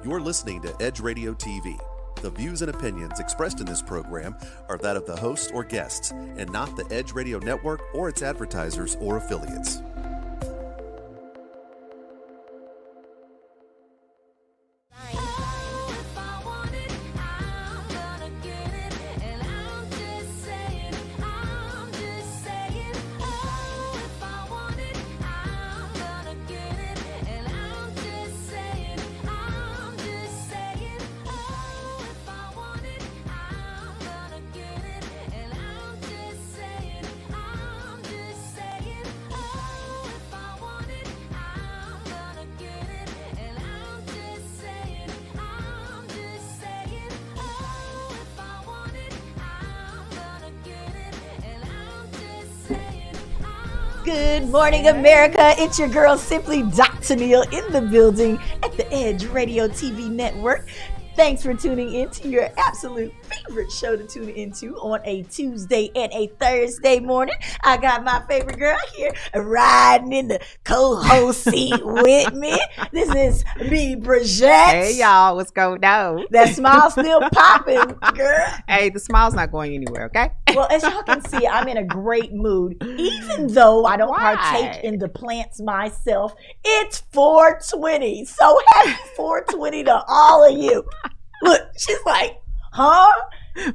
You're listening to Edge Radio TV. The views and opinions expressed in this program are that of the host or guests, and not the Edge Radio Network or its advertisers or affiliates. Good morning, America. It's your girl, Simply Dr. Neal, in the building at the Edge Radio TV Network. Thanks for tuning in to your absolute favorite show to tune into on a Tuesday and a Thursday morning. I got my favorite girl here riding in the co-host seat with me. This is me, Bridget. Hey, y'all. What's going on? That smile still popping, girl. Hey, the smile's not going anywhere, okay? Well, as y'all can see, I'm in a great mood. Even though I don't partake in the plants myself, it's 420. So happy 420 to all of you. Look, she's like, huh?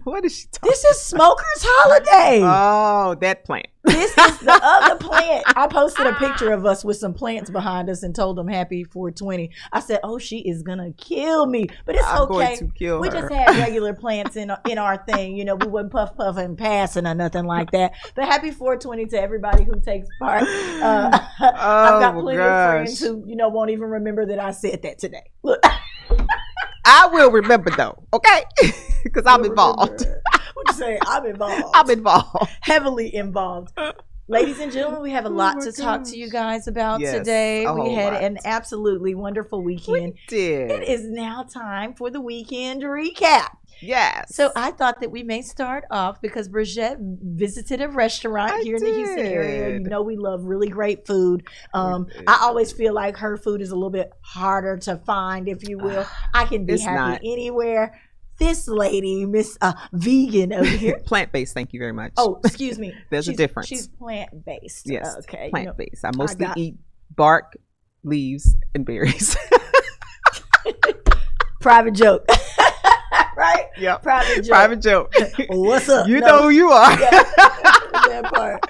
What is she talking This is Smoker's Holiday. Oh, that plant. This is the other plant. I posted a picture of us with some plants behind us and told them happy 420. I said, oh, she is going to kill me. But it's I'm okay. going to kill We her. just had regular plants in our thing. You know, we wouldn't puff and passing or nothing like that. But happy 420 to everybody who takes part. I've got plenty of friends who, won't even remember that I said that today. Look. I will remember, though, okay? Because I'm involved. What you say? I'm involved. I'm involved. Heavily involved. Ladies and gentlemen, we have a lot to talk to you guys about today. We had an absolutely wonderful weekend. We did. It is now time for the weekend recap. Yes. So I thought that we may start off because Bridget visited a restaurant here in the Houston area. You know we love really great food. I always feel like her food is a little bit harder to find, if you will. I can be happy anywhere. This lady, Miss Vegan over here. Plant-based, thank you very much. Oh, excuse me. There's a difference. She's plant-based. Yes, okay. plant-based. I mostly eat bark, leaves, and berries. Private joke. Right? Yeah. Private joke. What's up? You know who you are. Yeah. That part.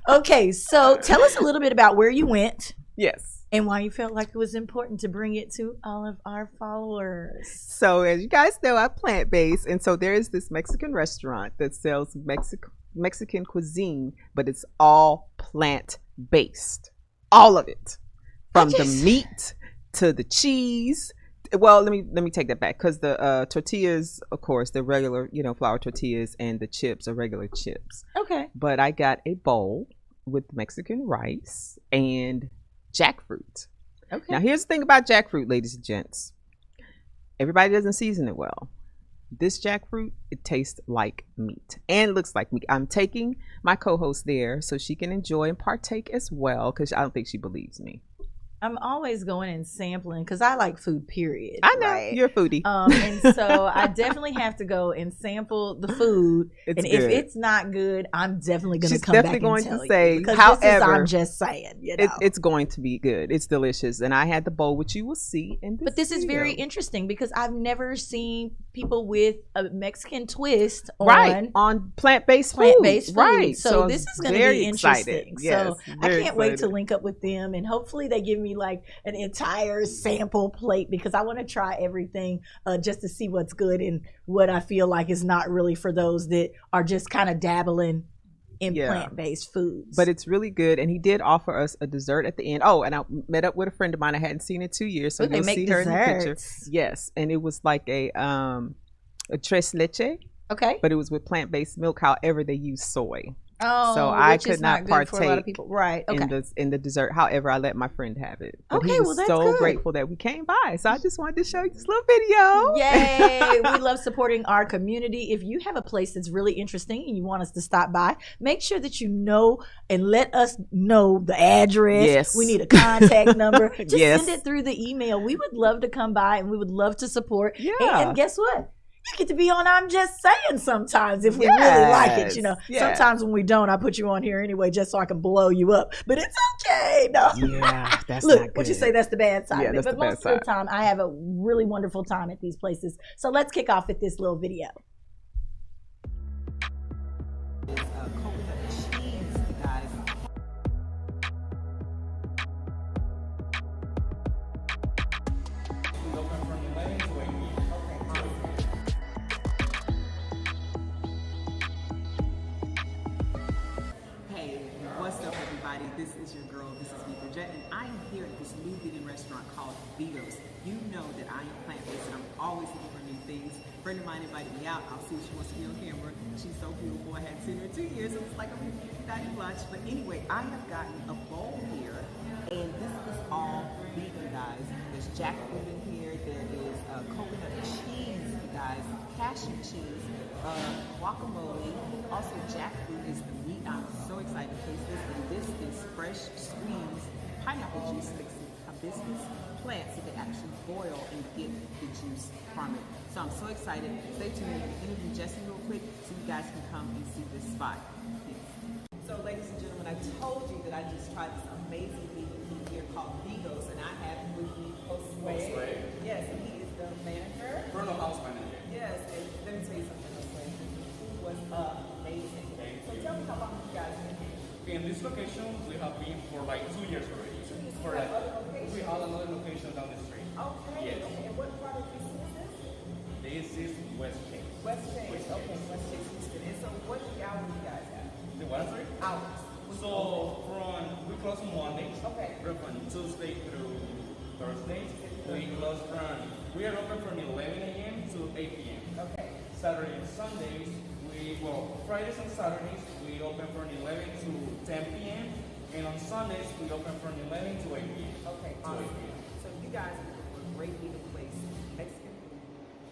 Okay, so tell us a little bit about where you went. Yes. And why you felt like it was important to bring it to all of our followers. So as you guys know, I'm plant-based. And so there is this Mexican restaurant that sells Mexican cuisine, but it's all plant-based. All of it. From the meat to the cheese. Well, let me take that back, because the tortillas, of course, the regular, flour tortillas, and the chips are regular chips. Okay. But I got a bowl with Mexican rice and jackfruit. Okay. Now, here's the thing about jackfruit, ladies and gents. Everybody doesn't season it well. This jackfruit, it tastes like meat and looks like meat. I'm taking my co-host there so she can enjoy and partake as well, because I don't think she believes me. I'm always going and sampling because I like food, period. I know. Right? You're a foodie. And so I definitely have to go and sample the food. If it's not good, I'm definitely going to come back and tell you. She's definitely going to say, because however, I'm just saying, it's going to be good. It's delicious. And I had the bowl, which you will see in this But this is very interesting because I've never seen people with a Mexican twist on plant-based food. Right. So this is going to be interesting. Yes, so I can't wait to link up with them, and hopefully they give me like an entire sample plate, because I want to try everything just to see what's good and what I feel like is not really for those that are just kind of dabbling in plant-based foods. But it's really good, and he did offer us a dessert at the end. Oh, and I met up with a friend of mine I hadn't seen in 2 years, so you'll see her in the picture. Yes, and it was like a tres leche. Okay. But it was with plant-based milk. However, they use soy. Oh, so I which could is not good for a lot of partake people. Right. Okay. in the dessert. However, I let my friend have it. But Okay, he was well, that's so good. grateful that we came by. So I just wanted to show you this little video. Yay! We love supporting our community. If you have a place that's really interesting and you want us to stop by, make sure that you know and let us know the address. Yes. We need a contact number. Just Yes. send it through the email. We would love to come by and we would love to support. Yeah. And guess what? You get to be on I'm Just Saying sometimes if we really like it. You know, Yes. sometimes when we don't, I put you on here anyway just so I can blow you up. But it's okay. No. Yeah, that's Look, not good. what you say, that's the bad side Yeah, of it. that's But the bad most of the side. time, I have a really wonderful time at these places. So let's kick off with this little video. Coconut cheese, guys. Hey, what's up, everybody? This is your girl, this is Bridget, and I am here at this new vegan restaurant called Vito's. You know that I am plant-based and I'm always looking for new things. A friend of mine invited me out. I'll see if she wants to be on camera. She's so beautiful. I hadn't seen her in 2 years, so it's like I'm eating lunch. But anyway, I have gotten a bowl here, and this is all vegan, guys. There's jackfruit in here. There is coconut cheese, guys, cashew cheese, guacamole. Also, jackfruit is the meat. I'm so excited to taste this. And this is fresh squeezed pineapple juice mixed with hibiscus plants that they actually boil and get the juice from it. So I'm so excited. Stay tuned. I'm going to interview Jesse real quick so you guys can come and see this spot. So, ladies and gentlemen, I told you that I just tried this amazing vegan food here called Vito's, and I have with me Josue. Yes, and he is the manager. Bruno House Manager. Yes, and let me tell you something, Josue. The food was amazing. So tell me how long you guys been here. In this location, we have been for like 2 years already. For like, we have another location down the street. Okay. Yes. And what part of Houston is this? This is West Chase. West Chase. Okay, West Chase, Houston. And so what hours do you guys have? The what, sorry? Hours. So we close on Mondays. Okay. We're from Tuesday through Thursday. We are open from 11 a.m. to 8 p.m. Okay. Saturday and Sundays, Fridays and Saturdays, we open from 11 to 10 p.m. And on Sundays, we open from 11 to 8 p.m. Okay, To awesome. 8 p.m. So you guys are looking for a great vegan place. Mexican food.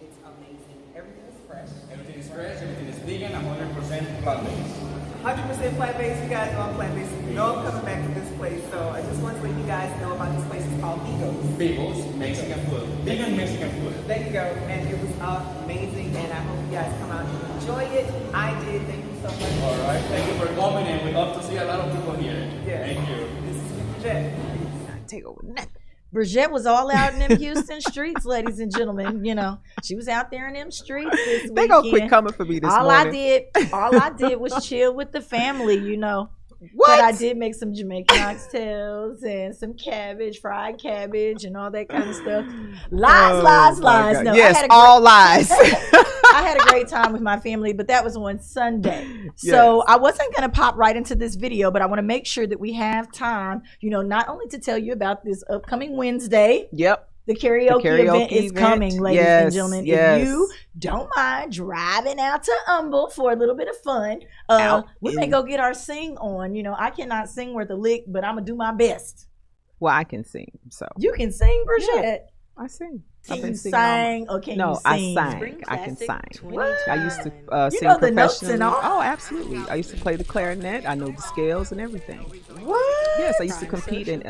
It's amazing. Everything is fresh. Everything is fresh, everything is vegan, 100% plant-based. 100% plant-based. You guys know I'm plant-based. You know I'm coming back to this place. So I just want to let you guys know about this place. It's called Vito's. Vito's Mexican food. Vegan Mexican food. There you go. And it was amazing. And I hope you guys come out and enjoy it. I did. Thank you so much. All right. Thank you for coming, and we hope to see a lot of people here. Yeah. Thank you. This is Bridget. Take over nothing. Bridget was all out in them Houston streets, ladies and gentlemen. You know, she was out there in them streets this weekend. They gonna quit coming for me this all morning. all I did was chill with the family, you know. What? But I did make some Jamaican oxtails and some cabbage, fried cabbage, and all that kind of stuff. Lies. Oh, my God. No, Yes, all lies. I had a great time with my family, but that was on Sunday. So Yes. I wasn't going to pop right into this video, but I want to make sure that we have time, you know, not only to tell you about this upcoming Wednesday. Yep. The karaoke event is coming, ladies and gentlemen. Yes. If you don't mind driving out to Humble for a little bit of fun, we may go get our sing on. You know, I cannot sing worth a lick, but I'm going to do my best. Well, I can sing, so You can sing, Bridget. I sing. Can you sing or can No, you I sing? sang. I can sing. What? I used to You sing know the notes professionally. and all? Oh, absolutely. I used to play the clarinet. I know the scales and everything. What? Yes, I used to compete in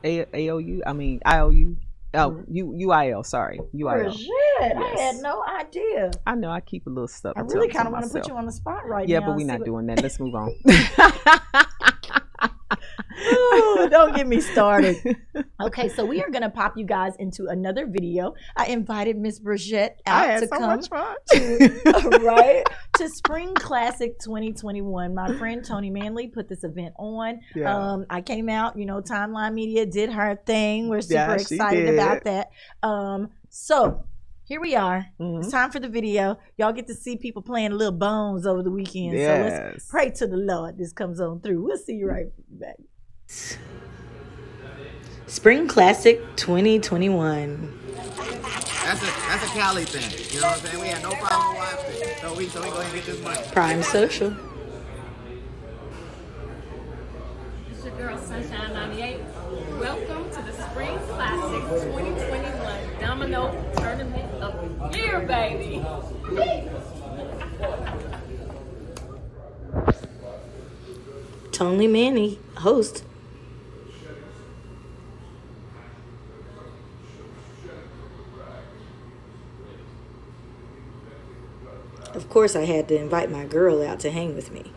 AOU. I mean IOU. Oh, UIL. Sorry, UIL. Bridget, I had no idea. I know. I keep a little stuff. I really kind of want to put you on the spot right Yeah, now. but we're and see not what- doing that. Let's move on. Ooh, don't get me started. Okay, so we are going to pop you guys into another video. I invited Miss Bridget I out had to so come much fun. right to Spring Classic 2021. My friend Tony Manley put this event on. Yeah. I came out, you know, Timeline Media did her thing. We're super Yeah, she excited did. about that. So here we are. Mhm. It's time for the video. Y'all get to see people playing Little Bones over the weekend. So let's Yes. pray to the Lord this comes on through. We'll see you right back. Spring Classic 2021. That's a Cali thing. You know what I'm saying? We had no problem with watching it. So we go ahead and get this money. Prime Social. girl Sunshine 98. Welcome to the Spring Classic 2021 Domino Tournament of the Year, baby. Tony Manny, host. Of course, I had to invite my girl out to hang with me.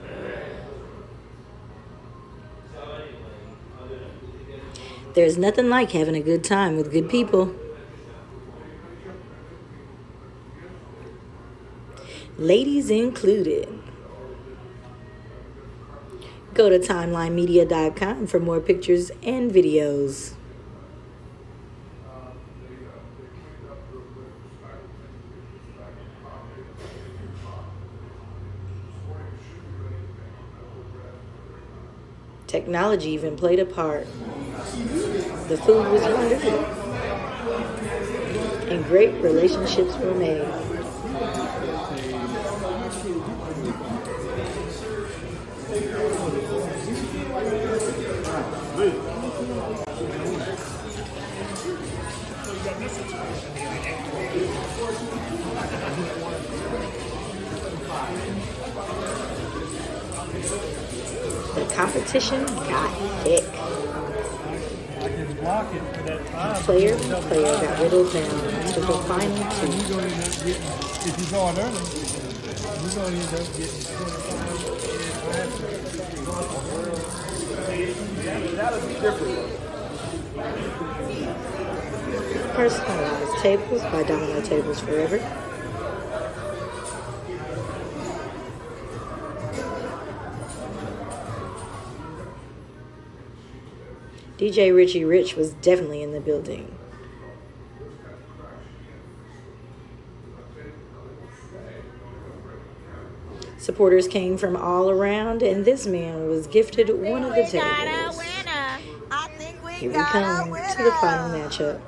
There's nothing like having a good time with good people. Ladies included. Go to timelinemedia.com for more pictures and videos. Technology even played a part. The food was wonderful, and great relationships were made. The competition got thick. Player by player got whittled down to the final two. If you go on early, you're going to end up getting 25. Personalized tables by Domino Tables Forever. DJ Richie Rich was definitely in the building. Supporters came from all around, and this man was gifted one of the tables. Here we come to the final matchup.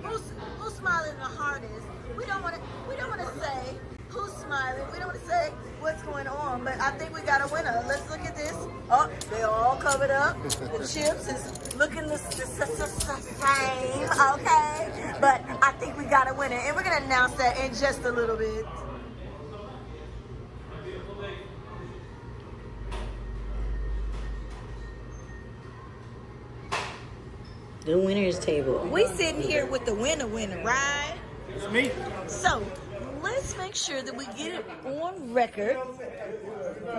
Who's smiling the hardest? We don't want to say who's smiling. We don't want to say what's going on, but I think we got a winner. Let's look at this. Oh, they're all covered up. The chips is looking the same, okay? But I think we got a winner, and we're gonna announce that in just a little bit. The winner's table. We sitting here with the winner, right? It's me. So let's make sure that we get it on record.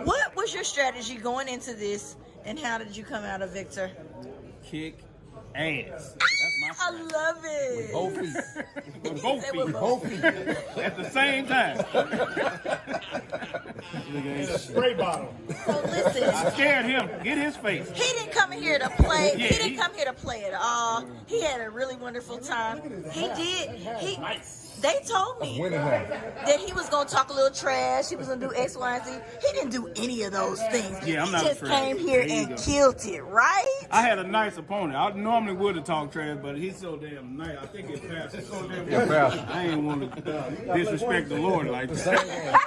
What was your strategy going into this, and how did you come out a victor? Kick ass. That's my I love it. both feet. With both said feet. with both feet. At the same time. Spray bottle. So listen, I scared him. Get his face. he didn't come here to play. Yeah, He didn't come here to play at all. He had a really wonderful time. He did. They told me that he was gonna talk a little trash. He was gonna do X, Y, and Z. He didn't do any of those things. Yeah, I'm he not just afraid. came here There you and go. killed it, right? I had a nice opponent. I normally would have talked trash, but he's so damn nice. I think it passed. It's so damn good. I ain't want to disrespect the Lord like that.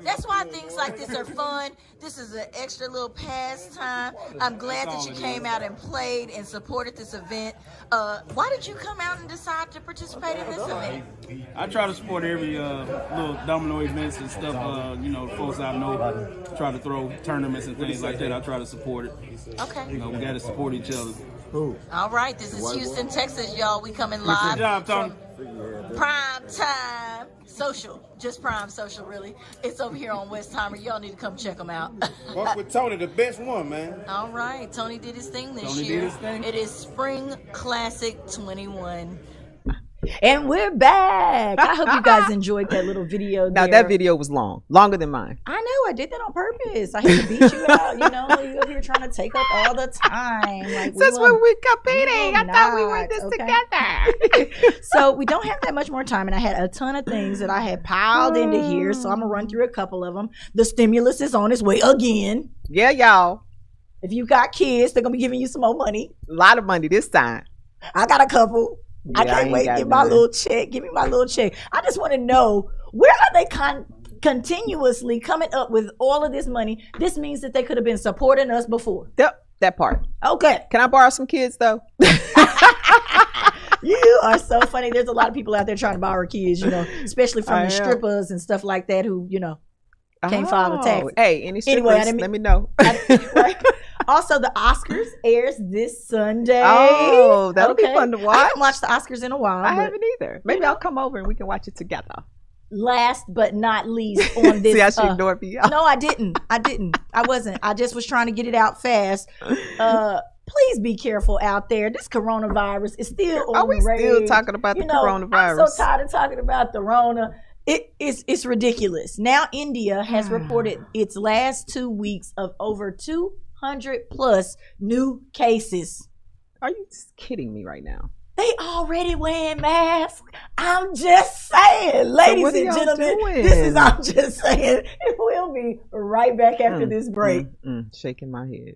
That's why things like this are fun. This is an extra little pastime. I'm glad that you came out and played and supported this event. Why did you come out and decide to participate in this event? I try to support every little domino events and stuff. Folks I know try to throw tournaments and things like that. I try to support it. Okay. We got to support each other. All right. This is Houston, Texas, y'all. We coming live. Good job, Tony. Prime time social, just prime social, really. It's over here on Westheimer. Y'all need to come check them out. Walk with Tony, the best one, man. All right, Tony did his thing this Tony year. did his thing. It is Spring Classic 21. And we're back. I hope you guys enjoyed that little video Now there. that video was long, longer than mine. I know, I did that on purpose. I had to beat you out, you up here trying to take up all the time. Like, Since when we competing, I thought we were not, this okay? together. So we don't have that much more time, and I had a ton of things that I had piled into here, so I'm gonna run through a couple of them. The stimulus is on its way again. Yeah, y'all. If you got kids, they're gonna be giving you some more money. A lot of money this time. I got a couple. I Yeah, can't ain't wait to got get my none. little check. Give me my little check. I just want to know, where are they continuously coming up with all of this money. This means that they could have been supporting us before. Yep, that part. Okay. Can I borrow some kids though? You are so funny. There's a lot of people out there trying to borrow kids, you know, especially from the strippers and stuff like that who, you know, can't file the taxes. Hey, any strippers, Anyway, let me know. Right? Also, the Oscars airs this Sunday. Oh, that'll be fun to watch. I haven't watched the Oscars in a while. I haven't either. Maybe I'll come over and we can watch it together. Last but not least on this. See how she ignored me. No, I didn't. I wasn't. I just was trying to get it out fast. Please be careful out there. This coronavirus is still on Are we the rage. still talking about the coronavirus? I'm so tired of talking about the Rona. It's ridiculous. Now India has reported its last 2 weeks of over 200 plus new cases. Are you kidding me right now? They already wearing masks. I'm just saying, ladies and gentlemen, I'm just saying. We'll be right back after this break. Shaking my head.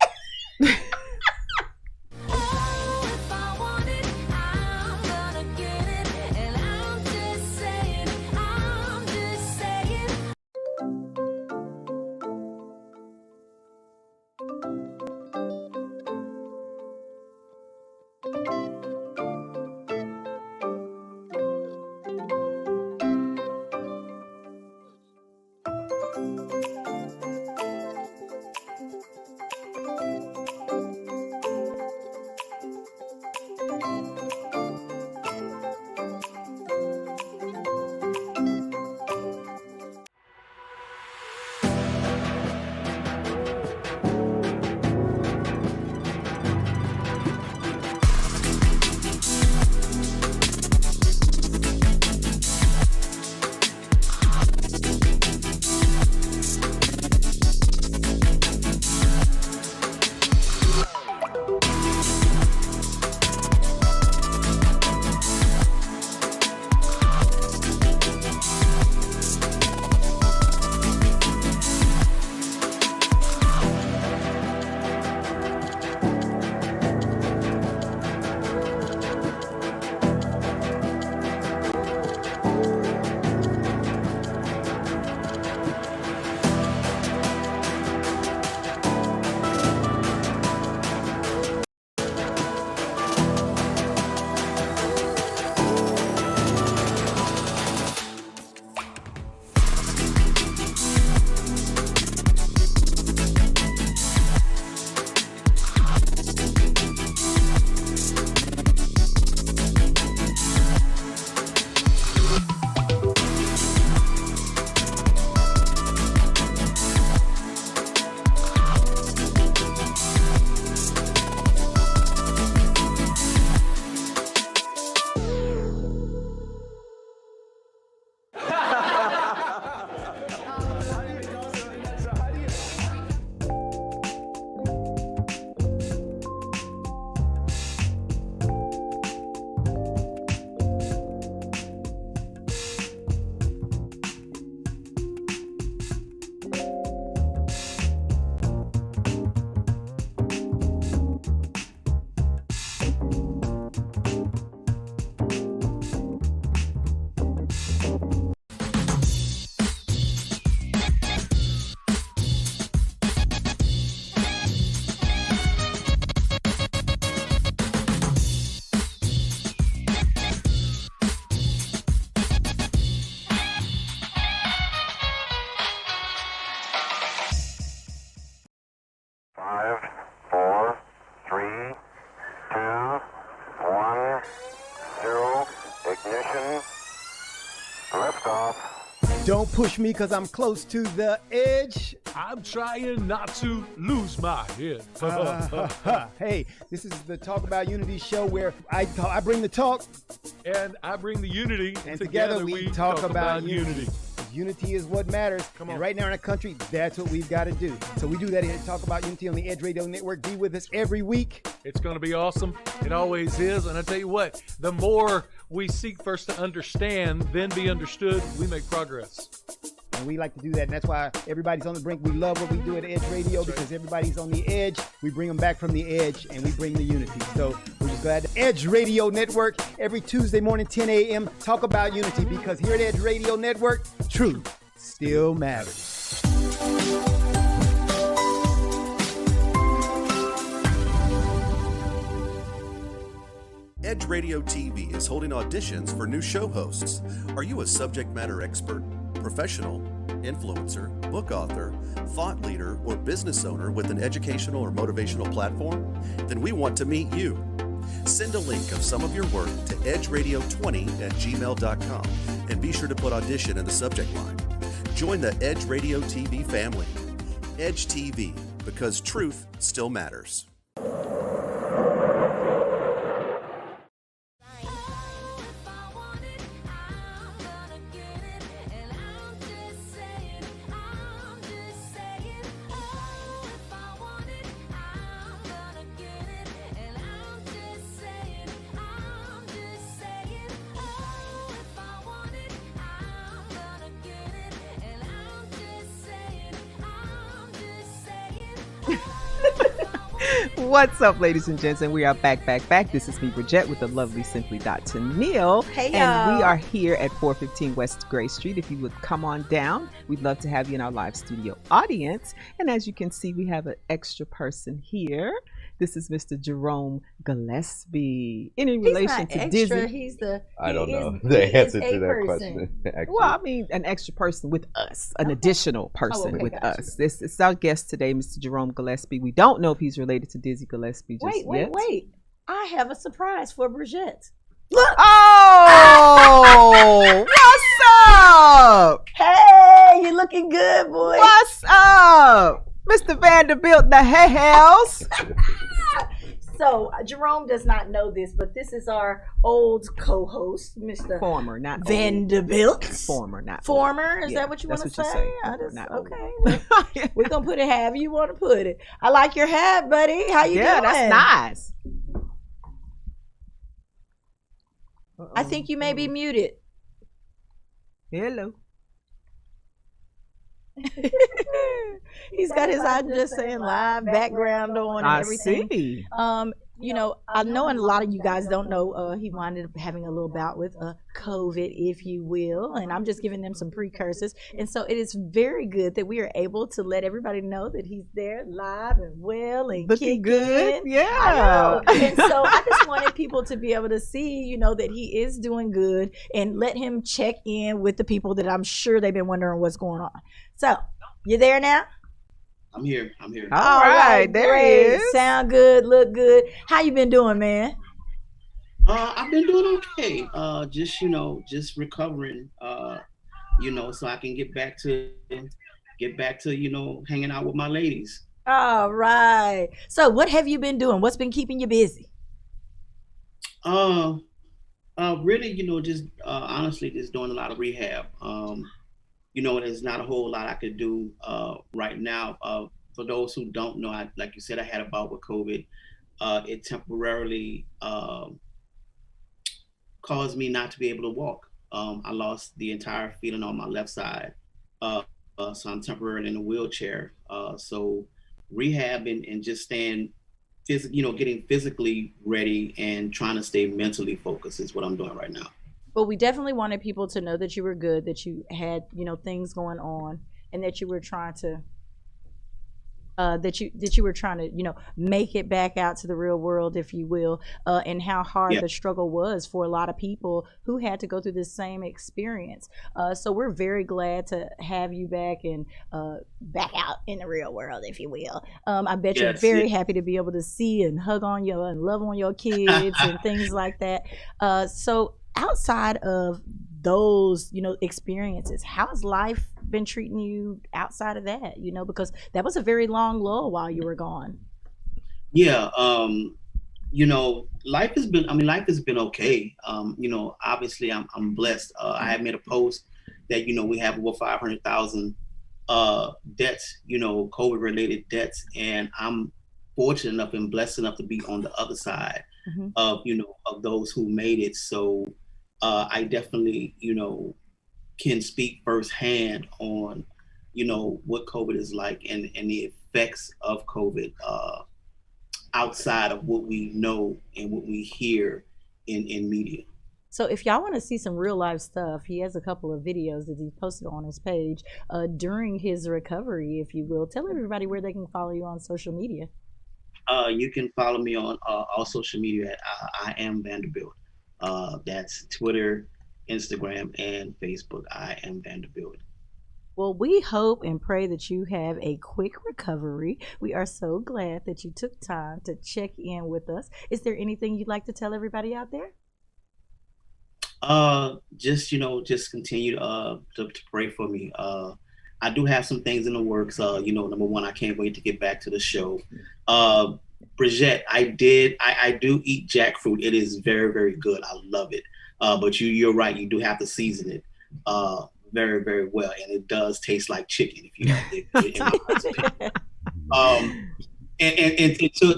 Don't push me because I'm close to the edge. I'm trying not to lose my head. Hey, this is the Talk About Unity show where I bring the talk. And I bring the unity. And together we talk about unity. Unity is what matters. Come on. And right now in our country, that's what we've got to do. So we do that here at Talk About Unity on the Edge Radio Network. Be with us every week. It's going to be awesome. It always is. And I tell you what, the more we seek first to understand, then be understood, we make progress. And we like to do that. And that's why everybody's on the brink. We love what we do at Edge Radio because everybody's on the edge. We bring them back from the edge and we bring the unity. So we're just glad to Edge Radio Network every Tuesday morning, 10 a.m. Talk about unity because here at Edge Radio Network, truth still matters. Edge Radio TV is holding auditions for new show hosts. Are you a subject matter expert, professional, influencer, book author, thought leader, or business owner with an educational or motivational platform? Then we want to meet you. Send a link of some of your work to edgeradio20@gmail.com and be sure to put audition in the subject line. Join the Edge Radio TV family. Edge TV, because truth still matters. What's up, ladies and gents? And we are back. This is me, Bridget, with the lovely Simply Dr. Neil. Hey, and we y'all. are here at 415 West Gray Street. If you would come on down, we'd love to have you in our live studio audience. And as you can see, we have an extra person here. This is Mr. Jerome Gillespie. Any relation to Disney? He's the. I don't know he the answer is a to that person. question. Actually. Well, I mean, an extra person with us, an additional person okay, with gotcha. us. This is our guest today, Mr. Jerome Gillespie. We don't know if he's related to Dizzy Gillespie just yet. Wait. I have a surprise for Bridget. Oh, what's up? Hey, you looking good, boy. What's up? Mr. Vanderbilt, the Hells. So, Jerome does not know this, but this is our old co-host, Mr. Former, not old. Vanderbilt. Former, not old. Former? Is Yeah, that what you want to that's what say? you say. I Former, just, not old. okay. Well, we're going to put it however you want to put it. I like your hat, buddy. How you Yeah, doing? that's nice. I think you may be muted. Hello. He's got his, I'm just saying, live background on and I everything. see. You know, I know, and a lot of you guys don't know, he wound up having a little bout with COVID, if you will, and I'm just giving them some precursors. And so it is very good that we are able to let everybody know that he's there live and well and Looking kicking. good. Yeah. I know. And so I just wanted people to be able to see, you know, that he is doing good and let him check in with the people that I'm sure they've been wondering what's going on. So, you there now? I'm here. All right, there he great. is. Sound good, look good. How you been doing, man? I've been doing okay. Just recovering. So I can get back to hanging out with my ladies. All right. So what have you been doing? What's been keeping you busy? Really, honestly, just doing a lot of rehab. There's not a whole lot I could do right now. For those who don't know, like you said, I had a bout with COVID. It temporarily caused me not to be able to walk. I lost the entire feeling on my left side. So I'm temporarily in a wheelchair. So rehab and just staying, getting physically ready and trying to stay mentally focused is what I'm doing right now. Well, we definitely wanted people to know that you were good, that you had, things going on, and that you were trying to, make it back out to the real world, if you will, and how hard the struggle was for a lot of people who had to go through this same experience. So we're very glad to have you back and back out in the real world, if you will. I bet you're very happy to be able to see and hug on your and love on your kids and things like that. So outside of those, experiences, how's life been treating you outside of that? Because that was a very long lull while you were gone. Yeah. Life has been okay. Obviously I'm blessed. I had made a post that, we have over 500,000 debts, COVID related debts. And I'm fortunate enough and blessed enough to be on the other side of those who made it. So I definitely, can speak firsthand on, what COVID is like and the effects of COVID outside of what we know and what we hear in media. So if y'all want to see some real life stuff, he has a couple of videos that he posted on his page during his recovery, if you will. Tell everybody where they can follow you on social media. You can follow me on all social media at I am Vanderbilt. That's Twitter, Instagram, and Facebook. I am Vanderbilt. Well, we hope and pray that you have a quick recovery. We are so glad that you took time to check in with us. Is there anything you'd like to tell everybody out there? Just continue to pray for me. I do have some things in the works. Number one, I can't wait to get back to the show. Bridgette, I do eat jackfruit. It is very, very good. I love it. But you're right. You do have to season it very, very well, and it does taste like chicken if you have it.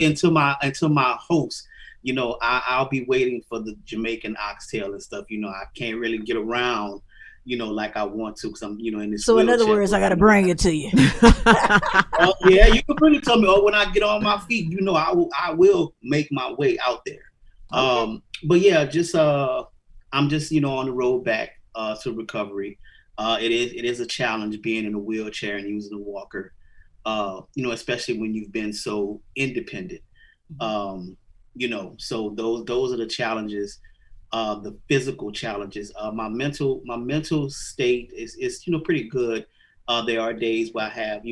And to my host, I'll be waiting for the Jamaican oxtail and stuff. I can't really get around, like I want to, because I'm, in this. So in other words, I got to bring it to you. Yeah, you can bring it to me. Or when I get on my feet, I will make my way out there. Okay. But yeah, I'm just, on the road back to recovery. It is a challenge being in a wheelchair and using a walker. Especially when you've been so independent. So those are the challenges, the physical challenges. My mental state is pretty good. There are days where I have,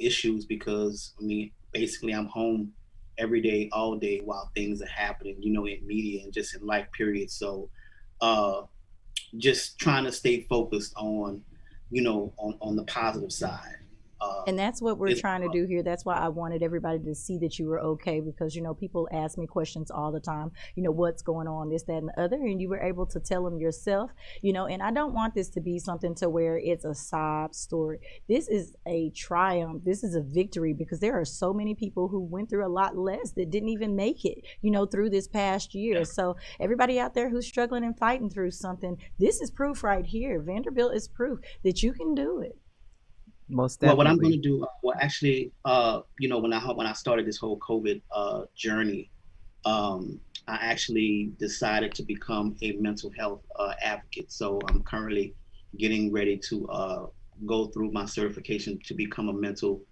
issues because, basically I'm home every day, all day while things are happening, in media and just in life period. So just trying to stay focused on, on the positive side. And that's what we're trying to do here. That's why I wanted everybody to see that you were okay, because, people ask me questions all the time, what's going on, this, that, and the other, and you were able to tell them yourself, and I don't want this to be something to where it's a sob story. This is a triumph. This is a victory, because there are so many people who went through a lot less that didn't even make it, through this past year. Yeah. So everybody out there who's struggling and fighting through something, this is proof right here. Vanderbilt is proof that you can do it. Most definitely. Well, what I'm going to do, when I started this whole COVID journey, I actually decided to become a mental health advocate. So I'm currently getting ready to go through my certification to become a mental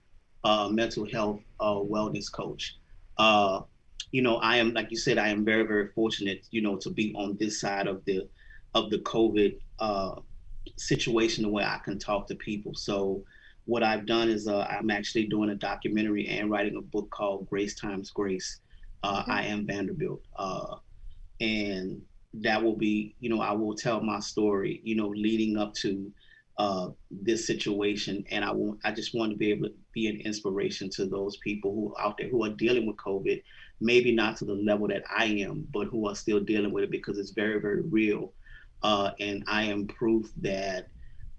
health wellness coach. I am, like you said, I am very, very fortunate, to be on this side of the COVID situation where I can talk to people. So what I've done is I'm actually doing a documentary and writing a book called Grace Times Grace. I am Vanderbilt. And that will be, I will tell my story, leading up to this situation. And I just want to be able to be an inspiration to those people who are out there who are dealing with COVID, maybe not to the level that I am, but who are still dealing with it, because it's very, very real. And I am proof that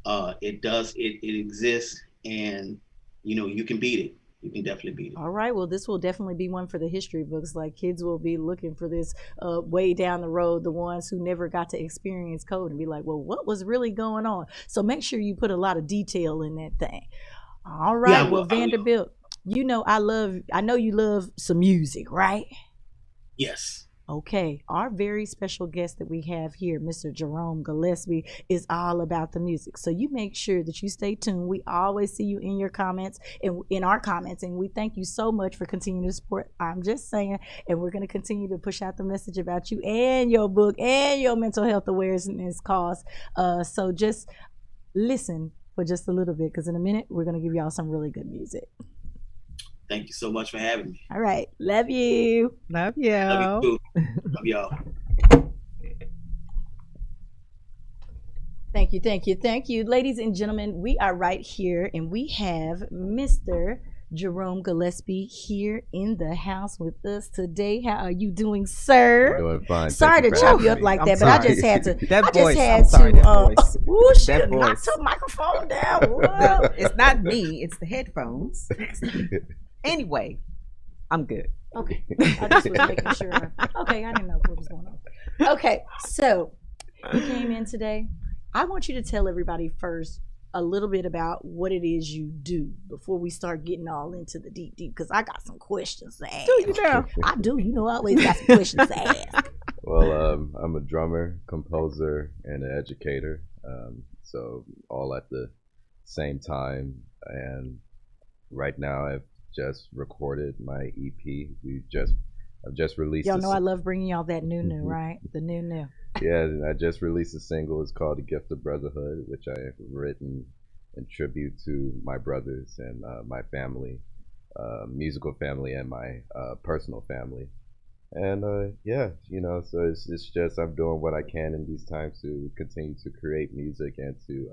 it exists, and you can beat it. You can definitely beat it. All right. Well, this will definitely be one for the history books. Like, kids will be looking for this way down the road, the ones who never got to experience COVID, and be like, well, what was really going on? So make sure you put a lot of detail in that thing. All right. Yeah, well, Vanderbilt, I know you love some music, right? Yes. Okay, our very special guest that we have here, Mr. Jerome Gillespie, is all about the music. So you make sure that you stay tuned. We always see you in your comments and in our comments, and we thank you so much for continuing to support. I'm just saying, and we're going to continue to push out the message about you and your book and your mental health awareness cause. So just listen for just a little bit, because in a minute we're going to give y'all some really good music. Thank you so much for having me. All right. Love you. Love you. Love you too. Love y'all. Thank you, thank you, thank you. Ladies and gentlemen, we are right here, and we have Mr. Jerome Gillespie here in the house with us today. How are you doing, sir? Doing fine. Sorry to chop you up like that, but I just had to. That voice. Whoo, she knocked her microphone down. It's not me. It's the headphones. Anyway, I'm good. Okay. I just was making sure. Okay, I didn't know what was going on. Okay, so you came in today. I want you to tell everybody first a little bit about what it is you do before we start getting all into the deep, because I got some questions to ask. Do you know? I do. I always got some questions to ask. Well, I'm a drummer, composer, and an educator. So all at the same time. And right now, I've just recorded my EP. I've just released. Y'all know I love bringing y'all that new, right? The new. Yeah, I just released a single. It's called "The Gift of Brotherhood," which I have written in tribute to my brothers and my family, musical family, and my personal family. And yeah, so it's just I'm doing what I can in these times to continue to create music and to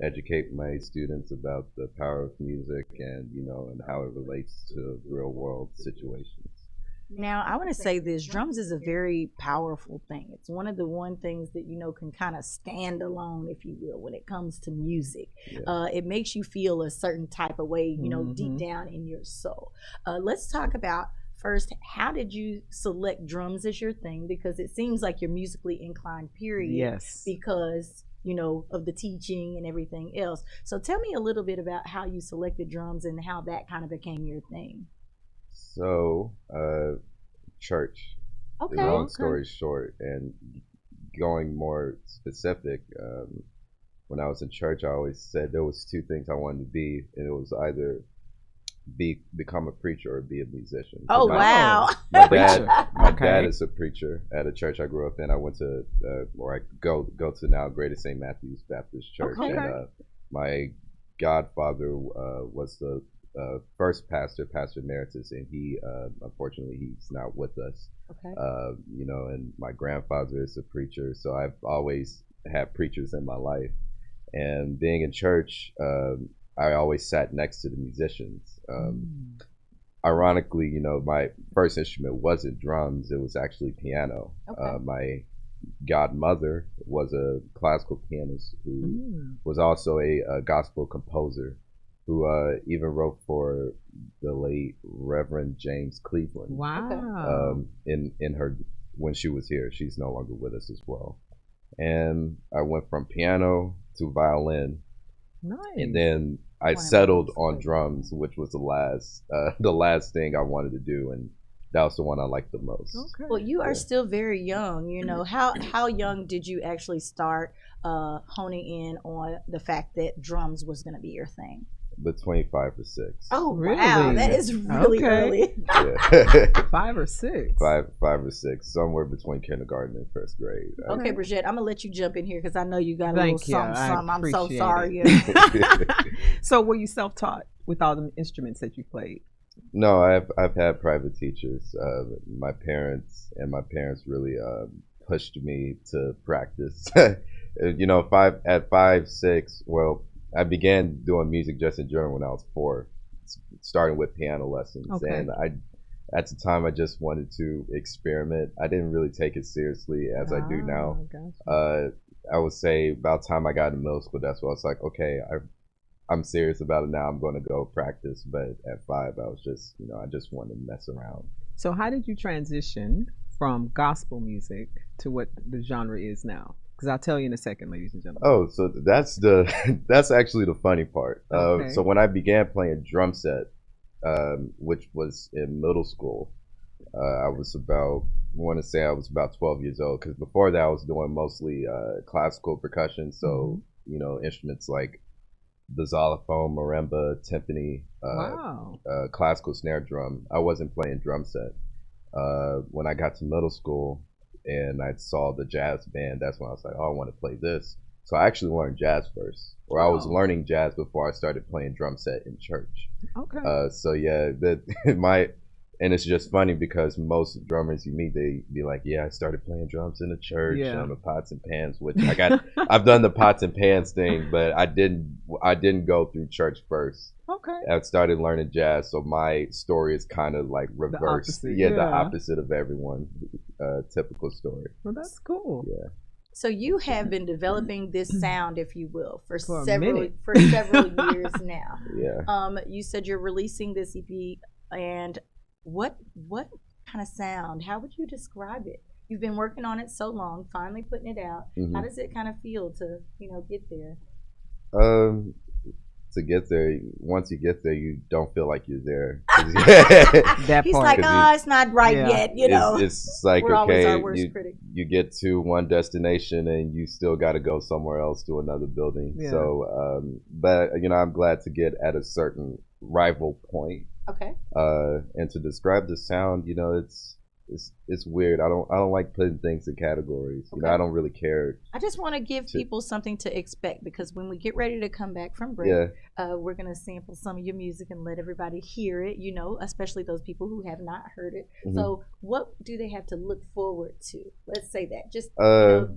educate my students about the power of music and and how it relates to real world situations. Now, I want to say this, drums is a very powerful thing. It's one of the things that, can kind of stand alone, if you will, when it comes to music. Yeah. It makes you feel a certain type of way, deep down in your soul. Let's talk about first, how did you select drums as your thing? Because it seems like you're musically inclined, period. Yes. Because of the teaching and everything else. So tell me a little bit about how you selected drums and how that kind of became your thing. So, church. Okay. Long story short, and going more specific, when I was in church, I always said there was two things I wanted to be, and it was either become a preacher or be a musician. Oh, wow. My dad is a preacher at a church I grew up in. I went to, or I go to now, Greater St. Matthew's Baptist Church. Okay. And my godfather was the first pastor emeritus, and he unfortunately he's not with us. Okay. And my grandfather is a preacher, so I've always had preachers in my life. And being in church, I always sat next to the musicians. Ironically, my first instrument wasn't drums; it was actually piano. Okay. My godmother was a classical pianist who was also a gospel composer, who even wrote for the late Reverend James Cleveland. Wow. In her when she was here, she's no longer with us as well. And I went from piano to violin. Nice. And then I settled on drums, which was the last thing I wanted to do, and that was the one I liked the most. Okay. Well, you are still very young. How young did you actually start honing in on the fact that drums was going to be your thing? Between 5 or 6. Oh, Really? wow, that is really early. Yeah. 5 or 6. Five or six, somewhere between kindergarten and first grade. Okay, Bridget, I'm gonna let you jump in here because I know you got a little something. I'm so sorry. So, were you self-taught with all the instruments that you played? No, I've had private teachers. My parents really pushed me to practice. At 5, 6. Well, I began doing music just in general when I was 4, starting with piano lessons. Okay. And at the time, I just wanted to experiment. I didn't really take it seriously as I do now. Gotcha. I would say about the time I got in middle school, that's when I was like, okay, I'm serious about it now. I'm going to go practice. But at 5, I was just, I just wanted to mess around. So how did you transition from gospel music to what the genre is now? Because I'll tell you in a second, ladies and gentlemen. Oh, so that's actually the funny part. Okay. So when I began playing drum set, which was in middle school, I was about 12 years old. Because before that, I was doing mostly classical percussion. So instruments like the xylophone, marimba, timpani, classical snare drum. I wasn't playing drum set. When I got to middle school and I saw the jazz band, that's when I was like, oh, I want to play this. So I actually learned jazz first, or I was learning jazz before I started playing drum set in church. Okay. So yeah, and it's just funny because most drummers you meet, they be like, yeah, I started playing drums in the church on the pots and pans, which I've done the pots and pans thing, but I didn't go through church first. Okay. I started learning jazz, so my story is kind of like reversed. The opposite of everyone, typical story. Well, that's cool. Yeah. So you have been developing this sound, if you will, for several years now. Yeah. You said you're releasing this EP, and what kind of sound? How would you describe it? You've been working on it so long, finally putting it out. Mm-hmm. How does it kind of feel to get there? to get there. Once you get there, you don't feel like you're there. That He's part. like, oh, it's not right Yeah. yet, you know. It's like, We're always okay, our worst critic. you get to one destination and you still got to go somewhere else to another building. Yeah. So, but I'm glad to get at a certain rival point. Okay. And to describe the sound, it's weird. I don't like putting things in categories. Okay. I don't really care. I just want to give people something to expect, because when we get ready to come back from break, we're going to sample some of your music and let everybody hear it, especially those people who have not heard it. Mm-hmm. So what do they have to look forward to? Let's say that. Just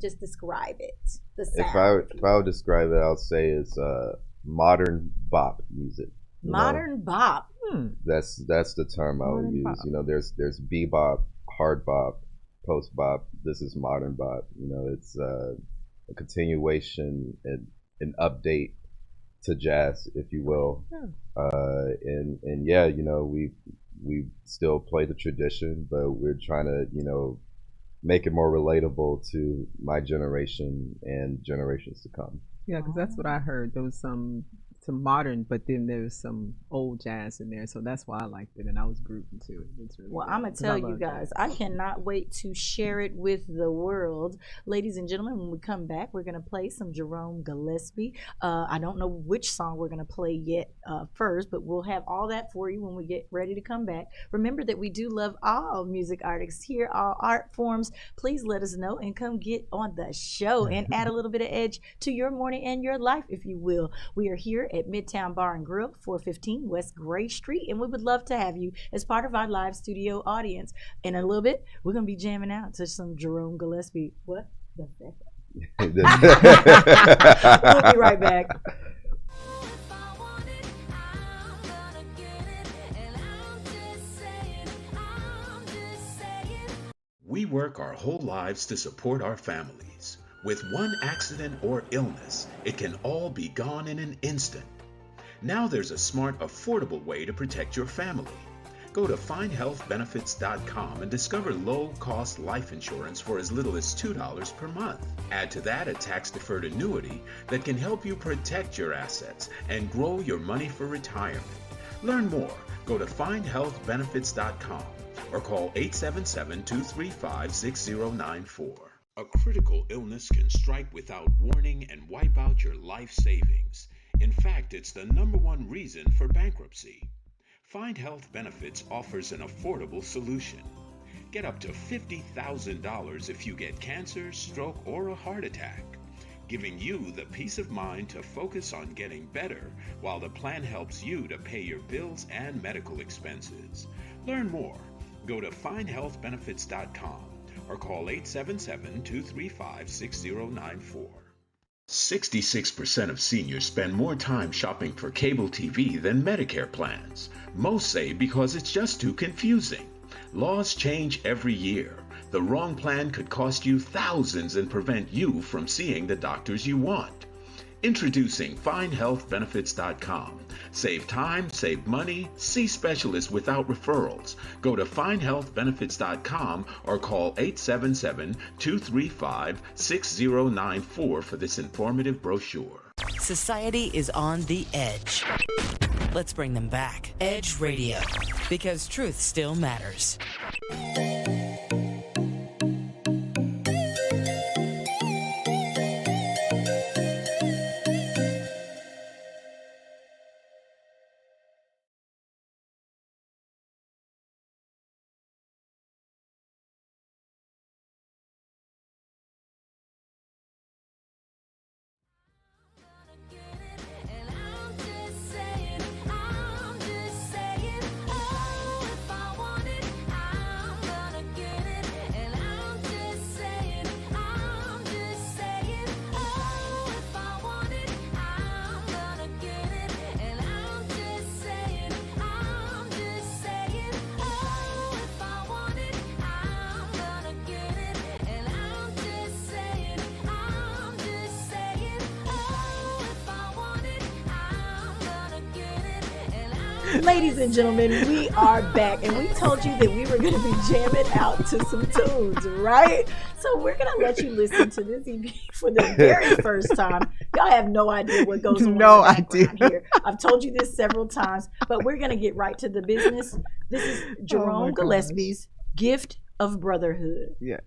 just describe it. The sound. If I would describe it, I'll say it's modern bop music. Modern bop. That's the term I would use. Bop. There's bebop, hard bop, post bop. This is modern bop. It's a continuation and an update to jazz, if you will. We still play the tradition, but we're trying to make it more relatable to my generation and generations to come. Yeah, because that's what I heard. There was some modern, but then there was some old jazz in there, so that's why I liked it, and I was grooving to it. It's really Well, good. I'm going to tell you guys, I cannot wait to share it with the world. Ladies and gentlemen, when we come back, we're going to play some Jerome Gillespie. I don't know which song we're going to play yet first, but we'll have all that for you when we get ready to come back. Remember that we do love all music artists here, all art forms. Please let us know and come get on the show and add a little bit of edge to your morning and your life, if you will. We are here at Midtown Bar and Grill, 415 West Gray Street, and we would love to have you as part of our live studio audience. In a little bit, we're going to be jamming out to some Jerome Gillespie. What the heck? We'll be right back. We work our whole lives to support our families. With one accident or illness, it can all be gone in an instant. Now there's a smart, affordable way to protect your family. Go to findhealthbenefits.com and discover low-cost life insurance for as little as $2 per month. Add to that a tax-deferred annuity that can help you protect your assets and grow your money for retirement. Learn more. Go to findhealthbenefits.com or call 877-235-6094. A critical illness can strike without warning and wipe out your life savings. In fact, it's the #1 reason for bankruptcy. Find Health Benefits offers an affordable solution. Get up to $50,000 if you get cancer, stroke, or a heart attack, giving you the peace of mind to focus on getting better while the plan helps you to pay your bills and medical expenses. Learn more. Go to findhealthbenefits.com or call 877-235-6094. 66% of seniors spend more time shopping for cable TV than Medicare plans. Most say because it's just too confusing. Laws change every year. The wrong plan could cost you thousands and prevent you from seeing the doctors you want. Introducing FindHealthBenefits.com. Save time, save money, see specialists without referrals. Go to FindHealthBenefits.com or call 877-235-6094 for this informative brochure. Society is on the edge. Let's bring them back. Edge Radio, because truth still matters. Ladies and gentlemen, we are back, and we told you that we were going to be jamming out to some tunes, right? So we're going to let you listen to this EP for the very first time. Y'all have no idea what goes on. No in the background idea. here. I've told you this several times, but we're gonna get right to the business. This is Jerome gosh. Gillespie's gift of brotherhood. Yes.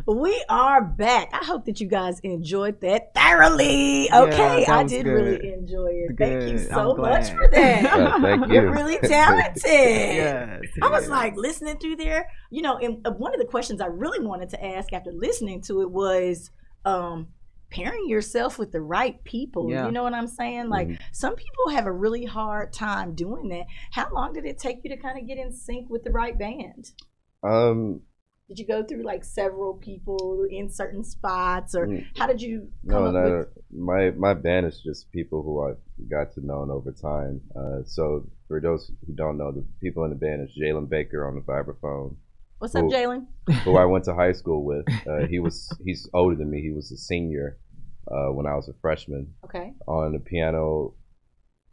We are back. I hope that you guys enjoyed that thoroughly. Okay, that I was did good. really enjoy it. Thank you Good. so I'm much glad. for that. Thank you. You're really talented. Yes, I was yes. like listening through there. You know, and one of the questions I really wanted to ask after listening to it was pairing yourself with the right people. Yeah. You know what I'm saying? Like some people have a really hard time doing that. How long did it take you to kind of get in sync with the right band? Did you go through like several people in certain spots, or how did you come up with? My band is just people who I got to know over time. So for those who don't know, the people in the band is Jalen Baker on the vibraphone. What's up, Jalen? Who I went to high school with. He's older than me. He was a senior when I was a freshman. Okay. On the piano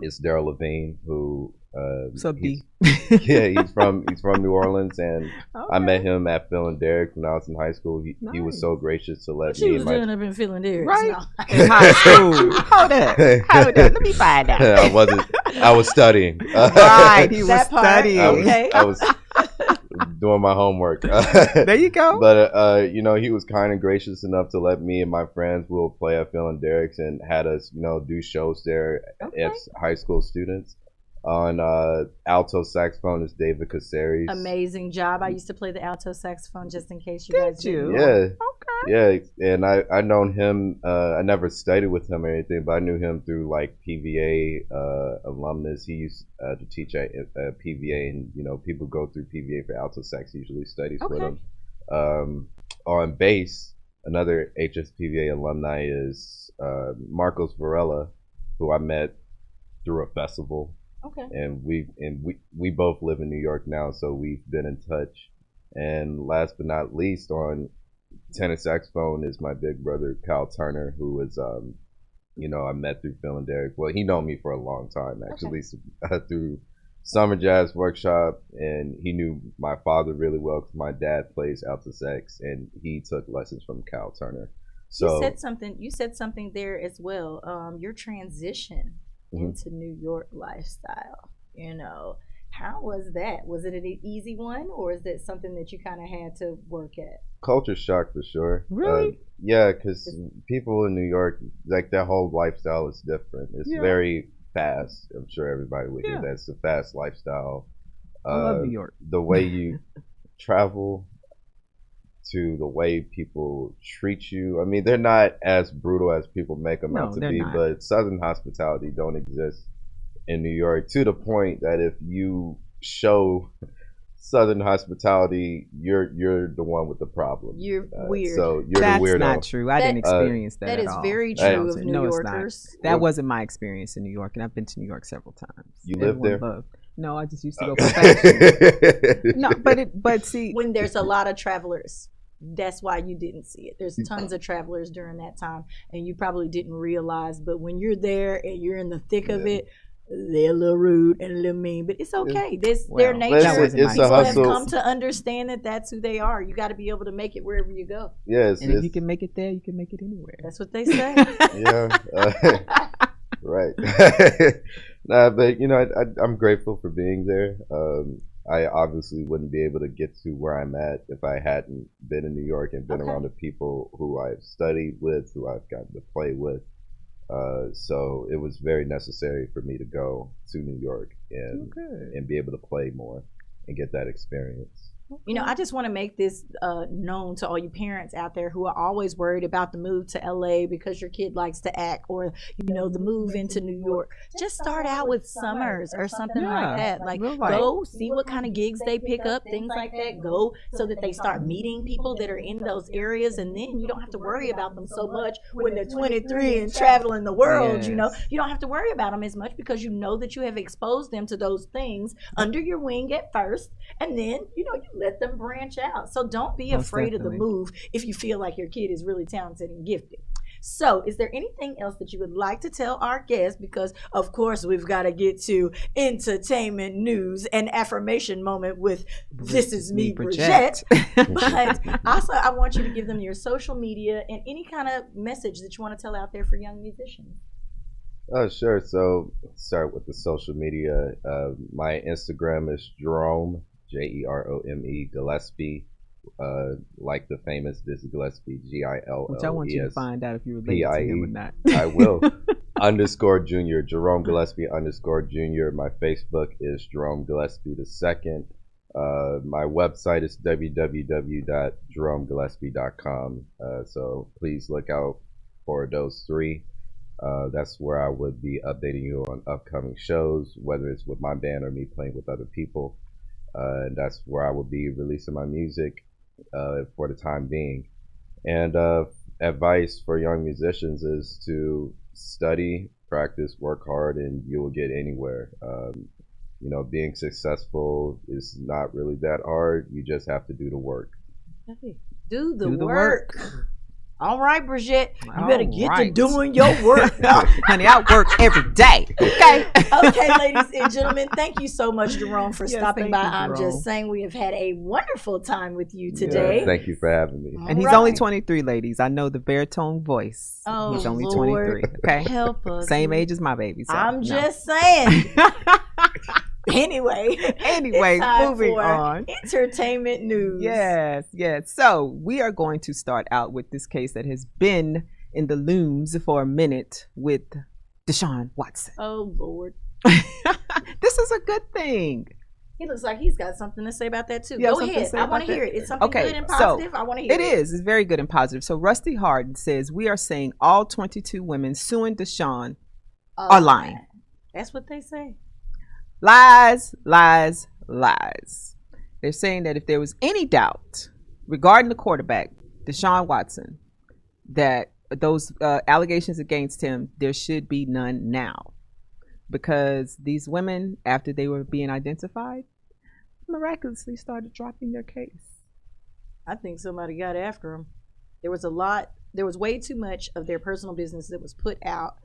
is Daryl Levine, who What's up, D? Yeah, he's from New Orleans, and I met him at Phil and Derek when I was in high school. He was so gracious to let What you me was and my doing up in Phil and Derek? Right. No. In high school. Hold up. Let me find out. I was studying. Right, he was That part, studying. okay. I was doing my homework. There you go. But he was kind and gracious enough to let me and my friends will play at Phil and Derek's and had us, do shows there as high school students. On alto saxophone is David Caceres. Amazing job. I used to play the alto saxophone just in case you guys didn't know. Yeah. Okay. Yeah, and I known him. I never studied with him or anything, but I knew him through like PVA alumnus. He used to teach at PVA, and people go through PVA for alto sax usually studies with him. On bass, another HSPVA alumni is Marcos Varela, who I met through a festival. Okay. And we both live in New York now, so we've been in touch. And last but not least, on tennis saxophone is my big brother, Kyle Turner, who is, I met through Phil and Derek. Well, he known me for a long time, actually, through Summer Jazz Workshop, and he knew my father really well because my dad plays alto sax, and he took lessons from Kyle Turner. So You said something there as well. Your transition into New York lifestyle. How was that? Was it an easy one, or is it something that you kind of had to work at? Culture shock for sure. Really? Yeah, because people in New York, like their whole lifestyle is different. It's very fast. I'm sure everybody would hear that. It's a fast lifestyle. I love New York. The way you travel to the way people treat you. I mean, they're not as brutal as people make them out to be, but Southern hospitality don't exist in New York, to the point that if you show Southern hospitality, you're the one with the problem. You're weird. So you're That's the weirdo. not true. I didn't experience that That at is all. very true of New Yorkers. That wasn't my experience in New York, and I've been to New York several times. You lived there? No, I just used to go for fashion. No, but see, when there's a lot of travelers, that's why you didn't see it. There's tons of travelers during that time, and you probably didn't realize. But when you're there and you're in the thick of it, they're a little rude and a little mean, but it's okay. Their nature. People have come to understand that that's who they are. You got to be able to make it wherever you go. Yes, and if you can make it there, you can make it anywhere. That's what they say. Right. Nah, but I'm grateful for being there. I obviously wouldn't be able to get to where I'm at if I hadn't been in New York and been around the people who I've studied with, who I've gotten to play with. So it was very necessary for me to go to New York and be able to play more and get that experience. I just want to make this known to all you parents out there who are always worried about the move to LA because your kid likes to act, or the move into New York. Just start out with summers or something like that. Like go see what kind of gigs they pick up, things like that. Go so that they start meeting people that are in those areas, and then you don't have to worry about them so much when they're 23 and traveling the world. You don't have to worry about them as much because you know that you have exposed them to those things under your wing at first, and then you let them branch out. So don't be afraid of the move if you feel like your kid is really talented and gifted. So is there anything else that you would like to tell our guests? Because of course we've got to get to entertainment news and affirmation moment with This Is Me, Bridget. But also I want you to give them your social media and any kind of message that you want to tell out there for young musicians. Oh, sure. So start with the social media. My Instagram is Jerome, Jerome Gillespie, like the famous Dizzy Gillespie, Gillespie. Which I want you to find out if you're related to him or not. I will. _ Junior, Jerome Gillespie _ Junior. My Facebook is Jerome Gillespie II. My website is www.jeromegillespie.com. So please look out for those three. That's where I would be updating you on upcoming shows, whether it's with my band or me playing with other people. And that's where I will be releasing my music for the time being. And advice for young musicians is to study, practice, work hard, and you will get anywhere. Being successful is not really that hard. You just have to do the work. Do the work. All right, Bridget, you better get to doing your work. Honey, I work every day. Okay. Okay, ladies and gentlemen, thank you so much, Jerome, for stopping by. I'm just saying we have had a wonderful time with you today. Thank you for having me. And he's only 23, ladies. I know the baritone voice. Oh, he's only Lord, 23. Okay. help us. Same age as my baby. So, I'm just saying. Anyway, moving on. Entertainment news. Yes. So we are going to start out with this case that has been in the looms for a minute with Deshaun Watson. Oh, Lord. This is a good thing. He looks like he's got something to say about that, too. Go ahead. I want to hear it. It's something good and positive. I want to hear it. It is. It's very good and positive. So Rusty Harden says, we are saying all 22 women suing Deshaun are lying. That's what they say. Lies. They're saying that if there was any doubt regarding the quarterback, Deshaun Watson, that those allegations against him, there should be none now. Because these women, after they were being identified, miraculously started dropping their case. I think somebody got after him. There was way too much of their personal business that was put out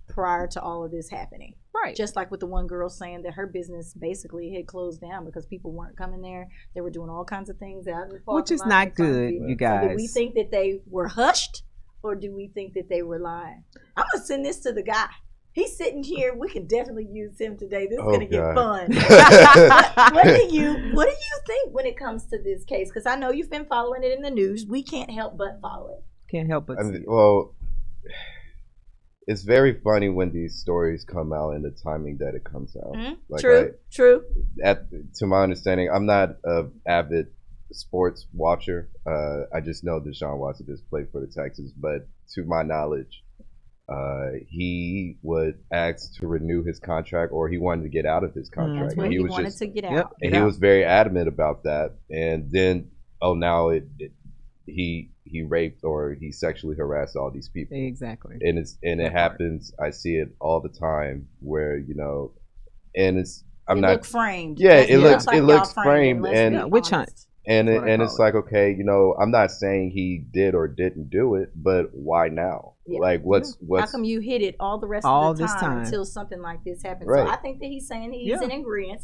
prior to all of this happening. Right. Just like with the one girl saying that her business basically had closed down because people weren't coming there. They were doing all kinds of things out in the parking Which is lot. not good, you guys. So do we think that they were hushed, or do we think that they were lying? I'm gonna send this to the guy. He's sitting here. We can definitely use him today. This is gonna get fun. What do you think when it comes to this case? Because I know you've been following it in the news. We can't help but follow it. Can't help but. Well, it's very funny when these stories come out and the timing that it comes out. True. To my understanding, I'm not an avid sports watcher. I just know Deshaun Watson just played for the Texans, but to my knowledge, he was asked to renew his contract, or he wanted to get out of his contract. He wanted to get out. And he was very adamant about that. And then, now he raped or he sexually harassed all these people. Exactly. And it happens. I see it all the time where, and it's look framed. Yeah, it looks framed. And witch hunt. And it's like, okay, I'm not saying he did or didn't do it, but why now? Yeah. Like, what's how come you hid it all the rest of the time until something like this happens? Right. So I think that he's saying he's in agreement.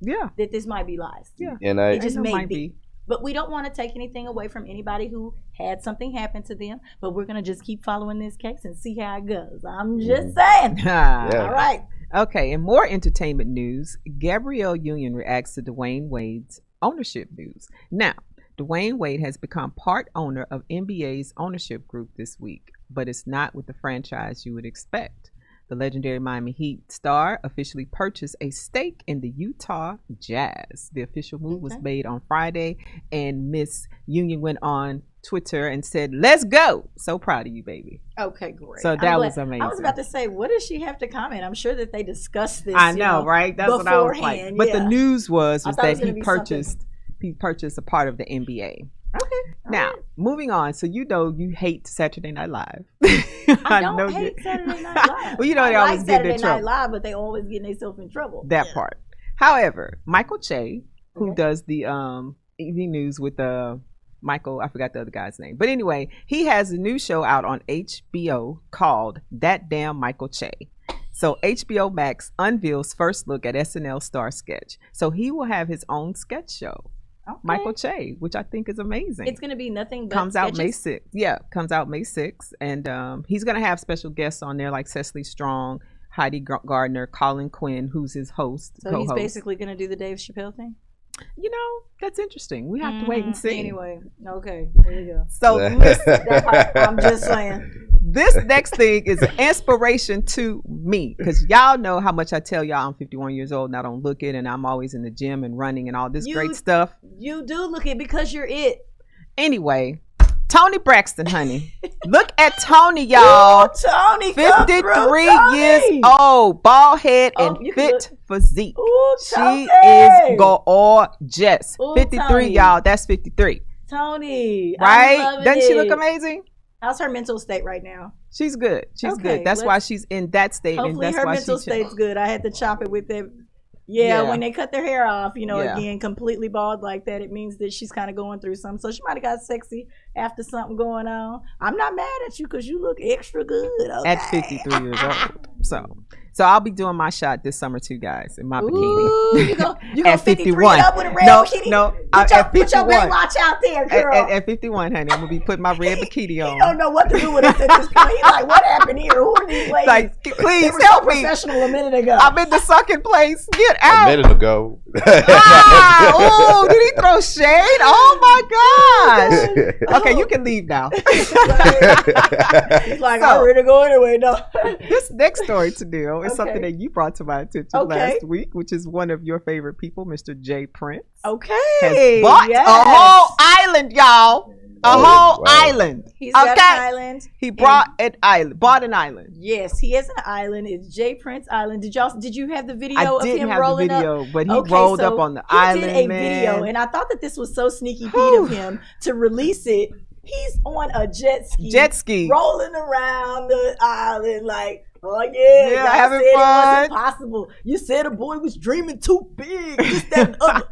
Yeah. That this might be lies. Yeah. And it just may be. But we don't want to take anything away from anybody who had something happen to them. But we're going to just keep following this case and see how it goes. I'm just saying. All right. Okay. In more entertainment news, Gabrielle Union reacts to Dwayne Wade's ownership news. Now, Dwayne Wade has become part owner of NBA's ownership group this week, but it's not with the franchise you would expect. The legendary Miami Heat star officially purchased a stake in the Utah Jazz. The official move was made on Friday, and Miss Union went on Twitter and said, "Let's go." So proud of you, baby. Okay, great. So that was amazing. I was about to say, what does she have to comment? I'm sure that they discussed this. I know, right? That's what I was like. But the news was that he purchased a part of the NBA. Okay. Now, moving on. So you hate Saturday Night Live. I don't hate Saturday Night Live. Well, they always get in trouble. Saturday Night Live, but they always get themselves in trouble. That part. However, Michael Che, who does the evening news with Michael, I forgot the other guy's name. But anyway, he has a new show out on HBO called That Damn Michael Che. So HBO Max unveils first look at SNL star sketch. So he will have his own sketch show. Okay. Michael Che, which I think is amazing. It's going to be nothing but comes sketches? out May 6th. Yeah, comes out May 6th. And he's going to have special guests on there like Cecily Strong, Heidi Gardner, Colin Quinn, who's his host. So he's basically going to do the Dave Chappelle thing? That's interesting. We have to wait and see. Anyway, okay, there you go. So I'm just saying. This next thing is an inspiration to me, because y'all know how much I tell y'all I'm 51 years old and I don't look it, and I'm always in the gym and running and all this great stuff. You do look it because you're it. Anyway, Tony Braxton, honey. Look at Tony, y'all. Ooh, Tony, 53 years old, bald head and fit physique. Ooh, she is gorgeous. Ooh, 53, Tony. Y'all. That's 53. Tony, right? Doesn't she look amazing? How's her mental state right now? She's good. She's good. That's why she's in that state. Hopefully and that's her why mental state's good. I had to chop it with them. Yeah, when they cut their hair off, again, completely bald like that, it means that she's kind of going through something. So she might have got sexy after something going on. I'm not mad at you because you look extra good. Okay? At 53 years old. So I'll be doing my shot this summer too, guys, in my bikini. You go at 51 up with a red bikini? No, at 51. Put your weight watch out there, girl. At 51, honey, I'm gonna be putting my red bikini on. He don't know what to do with us at this point. He's like, what happened here? Who are these ladies? Like, please help me. Professional a minute ago. I'm in the sucking place. Get out. A minute ago. Oh, did he throw shade? Oh my gosh. Okay, you can leave now. He's like, I'm ready to go anyway. No. This next story to do is something that you brought to my attention last week, which is one of your favorite people, Mr. Jay Prince. Okay. Has bought a whole island, y'all. A whole island. He's got an island. He bought an island. Yes, he has an island. It's Jay Prince Island. Did you have the video of him rolling up? I didn't have the video, but he rolled up on the island. He did a video, and I thought that this was so sneaky Pete of him to release it. He's on a jet ski, rolling around the island like, oh yeah, having said fun. It wasn't possible. You said a boy was dreaming too big. This, that, and other.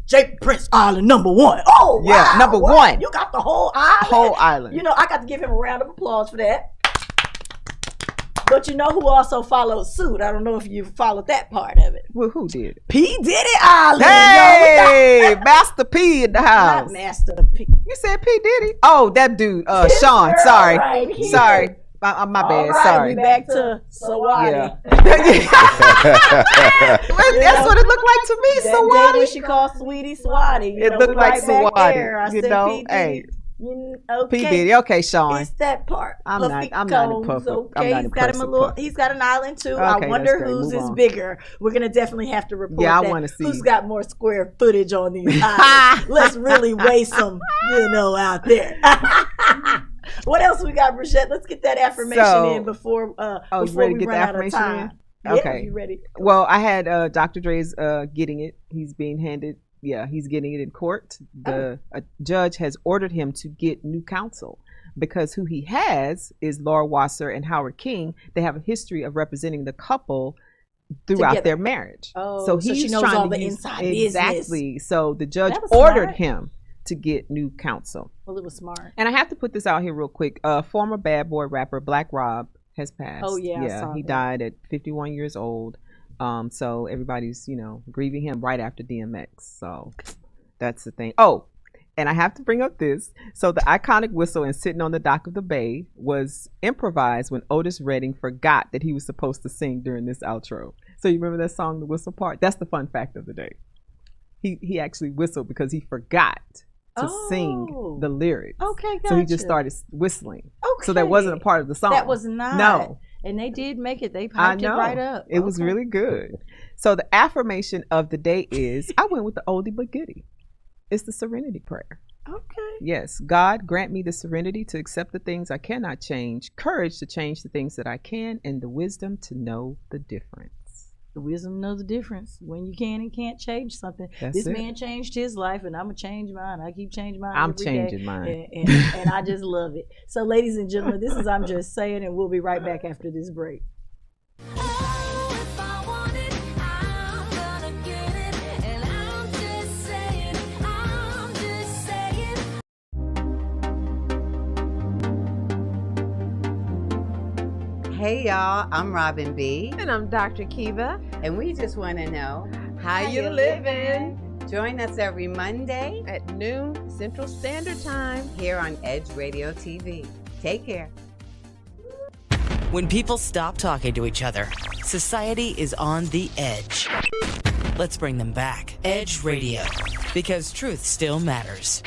Jake Prince Island #1. Oh, Yeah, wow, number what? one. You got the whole island. Whole island. You know, I got to give him a round of applause for that. But you know who also followed suit? I don't know if you followed that part of it. Well, who did? P. Diddy Island. Hey, Master P in the house. Not Master the P. You said P. Diddy? Oh, that dude, Sean. girl Sorry. right here. Sorry. My bad. All right, Sorry. we back to Sawadi. Yeah. That's what it looked like to me, That day Sawadi. when she called Sweetie Swati. It looked like Swati. Sawadi. You said, know, P. hey. Okay. P. Diddy. Okay, Sean. It's that part. I'm not in Combs, Puffy. okay. I'm not in He's got him a Puffy. little. He's got an island too. Okay, I that's wonder great. whose Move is on. bigger. We're gonna definitely have to report. Yeah, I that. wanna see. Who's got more square footage on these islands. Let's really weigh some, out there. What else we got, Brigitte? Let's get that affirmation in before you before ready we to get run the out of affirmation time. in? Yeah, Okay. you ready? Well, I had Dr. Dre's getting it. He's being handed. Yeah, he's getting it in court. The judge has ordered him to get new counsel because who he has is Laura Wasser and Howard King. They have a history of representing the couple throughout Together. their marriage. Oh, so so he's she knows trying all to the use, inside business. exactly. So the judge That was ordered smart. him to get new counsel. Well, it was smart. And I have to put this out here real quick. Former Bad Boy rapper Black Rob has passed. Oh, yeah, I saw he that. died at 51 years old. So everybody's, grieving him right after DMX. So that's the thing. Oh, and I have to bring up this. So the iconic whistle and Sitting on the Dock of the Bay was improvised when Otis Redding forgot that he was supposed to sing during this outro. So you remember that song, the whistle part? That's the fun fact of the day. He actually whistled because he forgot to sing the lyrics. Okay, So he just gotcha. started whistling. Okay. So that wasn't a part of the song. That was not. No. And they did make it. They I piped know. it right up. It was Okay. really good. So the affirmation of the day is, I went with the oldie but goodie. It's the Serenity Prayer. Okay. Yes, God grant me the serenity to accept the things I cannot change, courage to change the things that I can, and the wisdom to know the difference. The wisdom knows the difference when you can and can't change something. That's This it. man changed his life, and I'm gonna change mine. I keep changing mine. I'm every changing day, mine. and I just love it. So, ladies and gentlemen, this is I'm Just Saying, and we'll be right back after this break. Hey y'all, I'm Robin B. And I'm Dr. Kiva. And we just want to know How you living? Join us every Monday At noon Central Standard Time. here on Edge Radio TV. Take care. When people stop talking to each other, society is on the edge. Let's bring them back. Edge Radio, because truth still matters.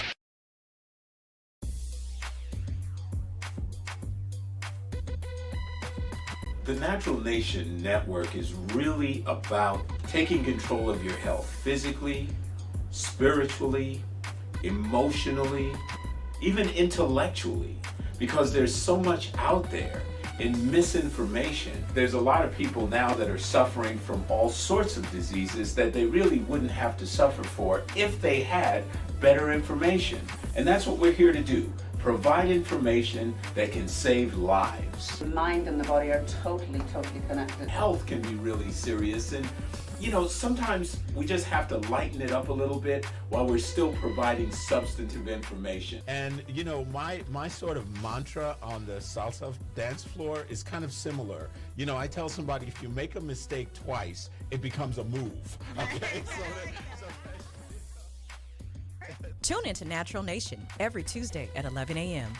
The Natural Nation Network is really about taking control of your health physically, spiritually, emotionally, even intellectually, because there's so much out there in misinformation. There's a lot of people now that are suffering from all sorts of diseases that they really wouldn't have to suffer for if they had better information. And that's what we're here to do. Provide information that can save lives. The mind and the body are totally connected. Health can be really serious, and sometimes we just have to lighten it up a little bit while we're still providing substantive information. And my sort of mantra on the salsa dance floor is kind of similar. I tell somebody, if you make a mistake twice, it becomes a move. Okay, Tune into Natural Nation every Tuesday at 11 a.m.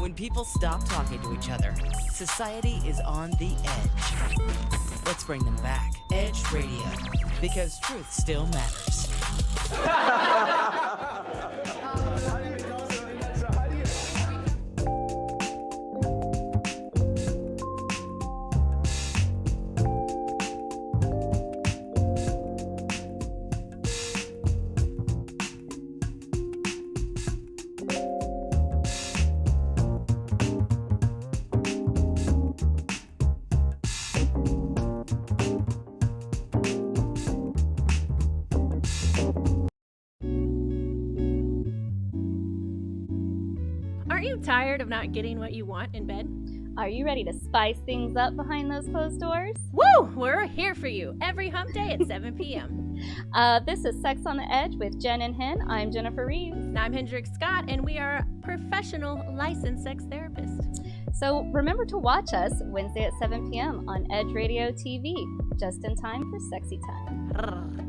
When people stop talking to each other, society is on the edge. Let's bring them back. Edge Radio, because truth still matters. Aren't you tired of not getting what you want in bed? Are you ready to spice things up behind those closed doors? Woo! We're here for you every hump day at 7 p.m. This is Sex on the Edge with Jen and Hen. I'm Jennifer Reeves. And I'm Hendrik Scott, and we are professional licensed sex therapists. So remember to watch us Wednesday at 7 p.m. on Edge Radio TV, just in time for sexy time.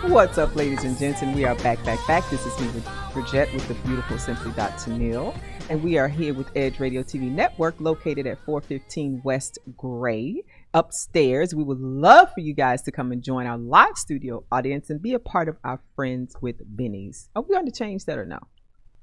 What's up, ladies and gents? And we are back. This is me with Bridget with the beautiful Simply Tennille. And we are here with Edge Radio TV Network, located at 415 West Gray, upstairs. We would love for you guys to come and join our live studio audience and be a part of our Friends with Bennies. Are we going to change that or no?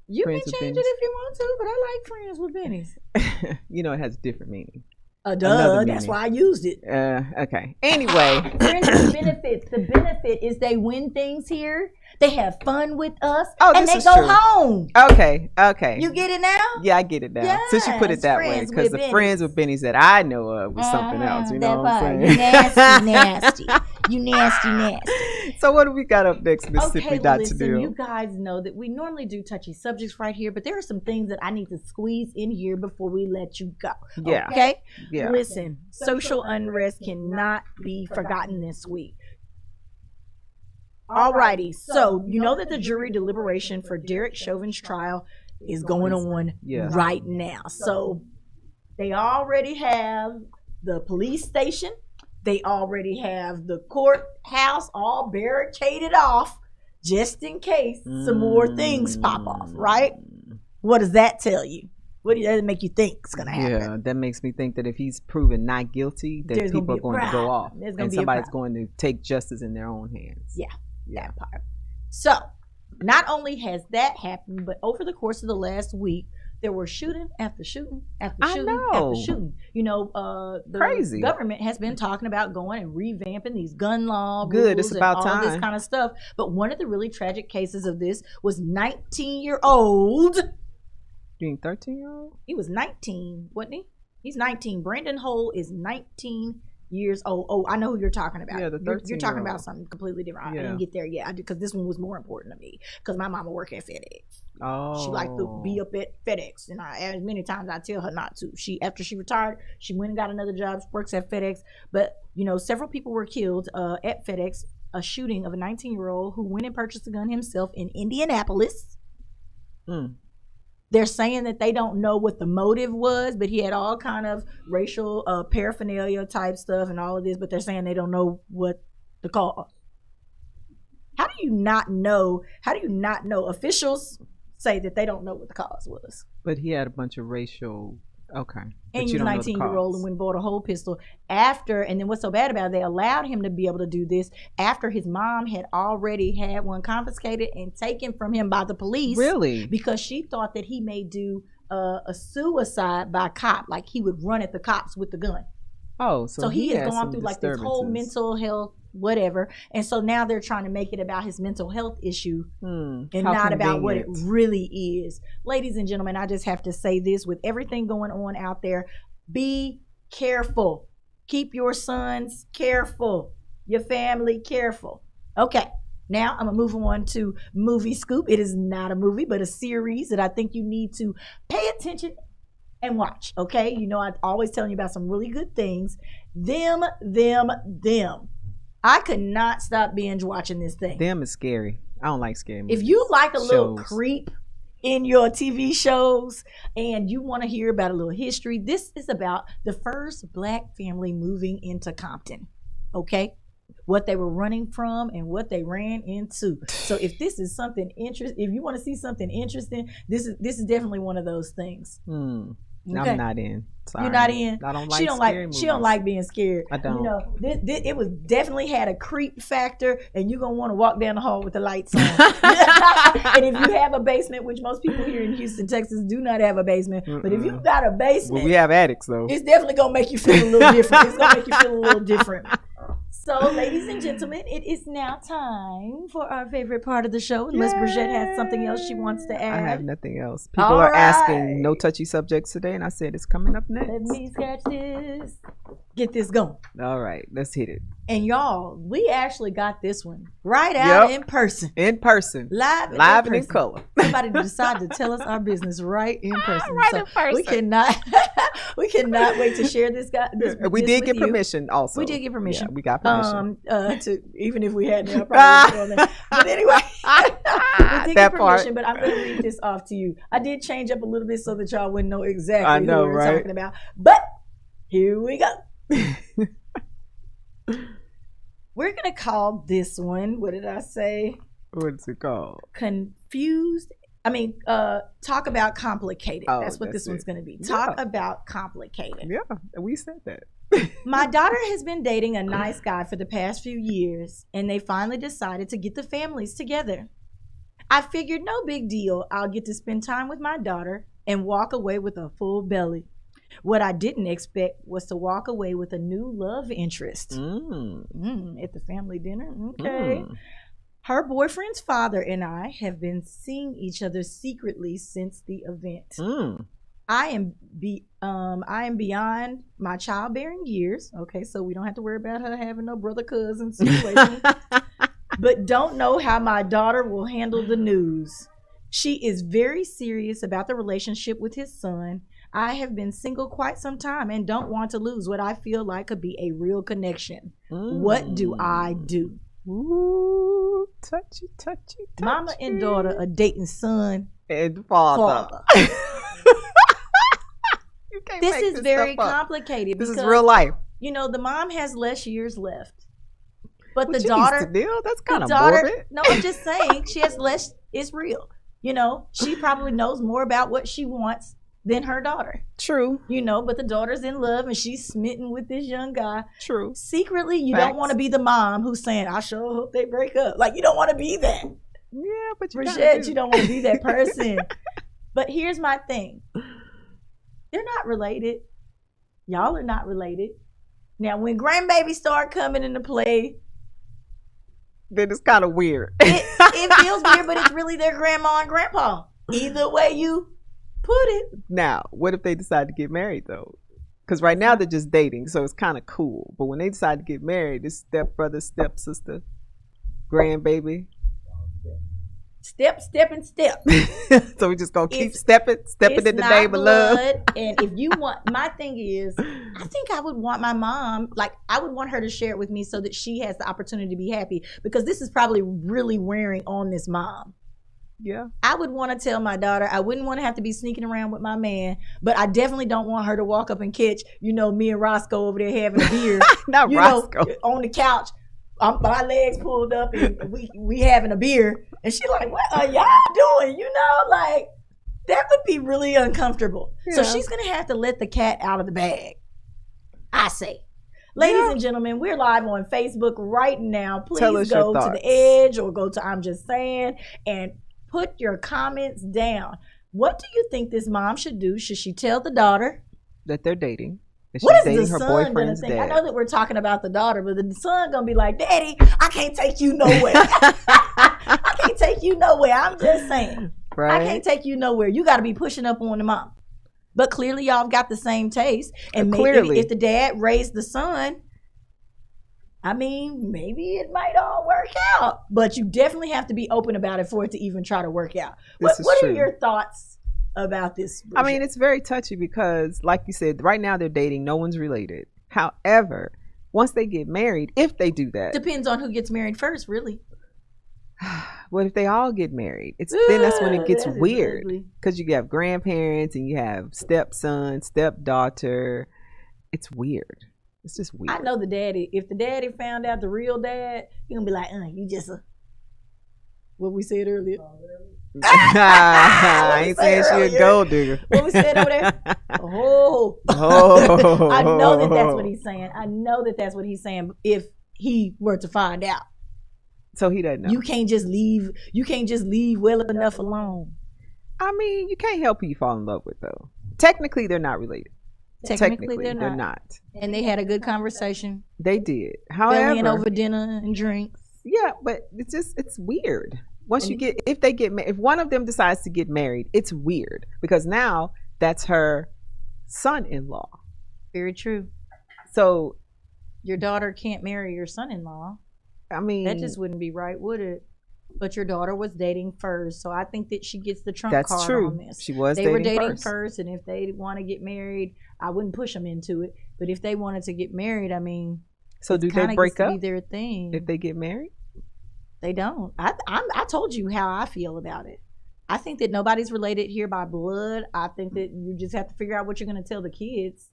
You Friends can with change Bennies? it if you want to, but I like Friends with Bennies. You know, it has a different meaning. Duh, Another that's meaning. why I used it. Okay. Anyway. Friends with benefits. The benefit is they win things here. They have fun with us, Oh, and this they is go true. home. Okay. You get it now? Yeah, I get it now. Since you put it Yes, that way, Friends because with the Bennies. Friends with Bennies that I know of was something else. You know what I'm You saying? nasty. You nasty. So what do we got up next, Miss Okay, Simply well, listen, Tennille? you guys know that we normally do touchy subjects right here, but there are some things that I need to squeeze in here before we let you go. Yeah. Okay? Yeah. Listen, social unrest cannot be forgotten this week. Alrighty, so you know that the jury deliberation for Derek Chauvin's trial is going on Yeah. right now. So they already have the police station, they already have the courthouse all barricaded off just in case some more things pop off, right? What does that tell you? What does that make you think is going to happen? Yeah, that makes me think that if he's proven not guilty, that There's gonna people are be a going to go crowd. off. There's gonna And be a somebody's crowd. going to take justice in their own hands. Yeah, that part. So, not only has that happened, but over the course of the last week, there were shooting after shooting after I shooting know. after shooting. You know, the Crazy. government has been talking about going and revamping these gun law Good, rules it's about and all this time. kind of stuff. But one of the really tragic cases of this was 19-year-old. You mean 13-year-old? He was 19, wasn't he? He's 19. Brandon Hole is 19 years old. Oh, I know who you're talking about. Yeah, the You're talking 13-year-old. about something completely different. I Yeah. didn't get there yet because this one was more important to me because my mama worked at FedEx. Oh. She liked to be up at FedEx, and as many times I tell her not to. After she retired, she went and got another job. Works at FedEx, but you know, several people were killed at FedEx. A shooting of a 19-year-old who went and purchased a gun himself in Indianapolis. They're saying that they don't know what the motive was, but he had all kind of racial paraphernalia type stuff and all of this, but they're saying they don't know what the cause. How do you not know? Officials say that they don't know what the cause was. But he had a bunch of racial. Okay. And But he you was don't know the 19-year-old cause. and went and bought a whole pistol after. And then what's so bad about it, they allowed him to be able to do this after his mom had already had one confiscated and taken from him by the police. Really? Because she thought that he may do a suicide by cop, like he would run at the cops with the gun. Oh, So he had has gone some through like this whole disturbances. mental health whatever. And so now they're trying to make it about his mental health issue and how not about what it convenient. really is. Ladies and gentlemen, I just have to say this with everything going on out there. Be careful. Keep your sons careful. Your family careful. Okay. Now I'm going to move on to Movie Scoop. It is not a movie, but a series that I think you need to pay attention and watch. Okay. You know, I always telling you about some really good things. Them. I could not stop binge watching this thing. Them is scary. I don't like scary movies. If you like a little Shows. creep in your TV shows and you want to hear about a little history, this is about the first Black family moving into Compton. Okay? What they were running from and what they ran into. So if this is something interesting, if you want to see something interesting, this is definitely one of those things. Okay. I'm not in. Sorry. You're not in. I don't like She don't scary like. She don't movies. like being scared. I don't. You know, it was definitely had a creep factor, and you're gonna want to walk down the hall with the lights on. And if you have a basement, which most people here in Houston, Texas, do not have a basement, but if you got a basement, Well, we have attics though. it's definitely gonna make you feel a little different. It's gonna make you feel a little different. So, ladies and gentlemen, it is now time for our favorite part of the show. Unless Brigitte has something else she wants to I add. have nothing else. People All are right. asking no touchy subjects today, and I said it's coming up next. Let me scratch this. Get this going. All right, let's hit it. And y'all, we actually got this one right out Yep. in person. In person. Live and in person. color. Somebody decided to tell us our business right in person. Right So in person. we cannot wait to share this guy. We this did with get you. permission also. We did get permission. Yeah, we got permission. To even if we hadn't, I probably wouldn't go there. But anyway, we did That get part. permission. But I'm going to read this off to you. I did change up a little bit so that y'all wouldn't know exactly I know, who we were right? talking about. But here we go. We're going to call this one, what did I say? What's it called? Confused. Talk about complicated. Oh, that's what that's this one's it. going to be. Yeah. Talk about complicated. Yeah, we said that. My daughter has been dating a nice guy for the past few years, and they finally decided to get the families together. I figured no big deal. I'll get to spend time with my daughter and walk away with a full belly. What I didn't expect was to walk away with a new love interest at the family dinner. Okay. Her boyfriend's father and I have been seeing each other secretly since the event. I am beyond my childbearing years. Okay, so we don't have to worry about her having no brother cousin situation. But don't know how my daughter will handle the news. She is very serious about the relationship with his son. I have been single quite some time and don't want to lose what I feel like could be a real connection. What do I do? Ooh, touchy. Mama and daughter are dating son and father. This is this very stuff up. complicated. This is because, real life. You know, the mom has less years left, but Well, the geez, daughter. Tennille, that's the kind of daughter- morbid. No, I'm just saying she has less. It's real. You know, she probably knows more about what she wants than her daughter. True. You know, but the daughter's in love and she's smitten with this young guy. True. Secretly, you Facts. don't want to be the mom who's saying, I sure hope they break up. Like, you don't want to be that. Yeah, but you kinda Rashad, do. you don't want to be that person. But here's my thing. They're not related. Y'all are not related. Now, when grandbabies start coming into play, Then it's kind of weird. it feels weird, but it's really their grandma and grandpa. Either way you put it. Now, what if they decide to get married though? Because right now they're just dating, so it's kind of cool. But when they decide to get married, it's stepbrother, stepsister, grandbaby. Step. So we just gonna keep It's stepping in the not name of love. blood. And if you want, my thing is, I think I would want my mom, like I would want her to share it with me so that she has the opportunity to be happy, because this is probably really wearing on this mom. Yeah. I would want to tell my daughter, I wouldn't want to have to be sneaking around with my man, but I definitely don't want her to walk up and catch, me and Roscoe over there having a beer. Not Roscoe. On the couch. My legs pulled up and we having a beer. And she like, what are y'all doing? Like, that would be really uncomfortable. So Yeah. she's going to have to let the cat out of the bag, I say. Ladies and gentlemen, we're live on Facebook right now. Tell us Please your go to thoughts. The Edge or go to I'm Just Saying and put your comments down. What do you think this mom should do? Should she tell the daughter? That they're dating. And What she's is the dating her son gonna boyfriend's think? I dad. know that we're talking about the daughter, but the son gonna be like, "Daddy, I can't take you nowhere. I can't take you nowhere. I'm just saying, Right? I can't take you nowhere. You got to be pushing up on the mom." But clearly, y'all got the same taste, and maybe Clearly. if the dad raised the son, I mean, maybe it might all work out. But you definitely have to be open about it for it to even try to work out. This is What are true. your thoughts about this? I mean, it's very touchy because, like you said, right now they're dating. No one's related. However, once they get married, if they do that, Depends on who gets married first, really. what if they all get married? Then that's when it gets That is weird ugly. because you have grandparents and you have stepson, stepdaughter. It's weird. It's just weird. I know the daddy. If the daddy found out the real dad, he gonna be like, you just what we said earlier. I ain't saying she a earlier. gold digger. What we said over there. Oh. Oh. I know that that's what he's saying. I know that that's what he's saying. If he were to find out, So he doesn't know. you can't just leave. You can't just leave well enough alone. I mean, you can't help who you fall in love with, though. Technically, they're not related. Technically, they're not. And they had a good conversation. They did. Family and However, over dinner and drinks. yeah, but it's weird. Once you get, if one of them decides to get married, it's weird because now that's her son-in-law. Very true. So your daughter can't marry your son-in-law. I mean, That just wouldn't be right, would it? But your daughter was dating first, so I think that she gets the trump That's card true. on this. She was They were dating dating first. and if they want to get married, I wouldn't push them into it. But if they wanted to get married, I mean, so it do they kinda break gets to up be their thing. if they get married? They don't. I told you how I feel about it. I think that nobody's related here by blood. I think that you just have to figure out what you're going to tell the kids.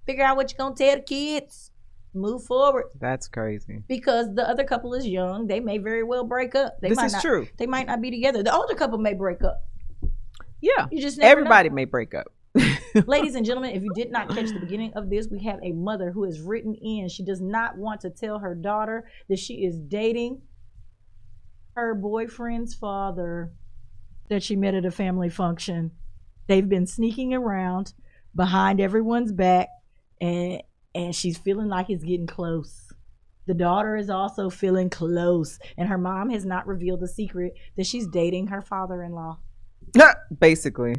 Figure out what you're going to tell the kids. Move forward. That's crazy. Because the other couple is young. They may very well break up. This is true. They might not be together. The older couple may break up. Yeah. You just never Everybody know. may break up. Ladies and gentlemen, if you did not catch the beginning of this, we have a mother who has written in. She does not want to tell her daughter that she is dating her boyfriend's father that she met at a family function. They've been sneaking around behind everyone's back, and she's feeling like it's getting close. The daughter is also feeling close, and her mom has not revealed the secret that she's dating her father-in-law. Basically.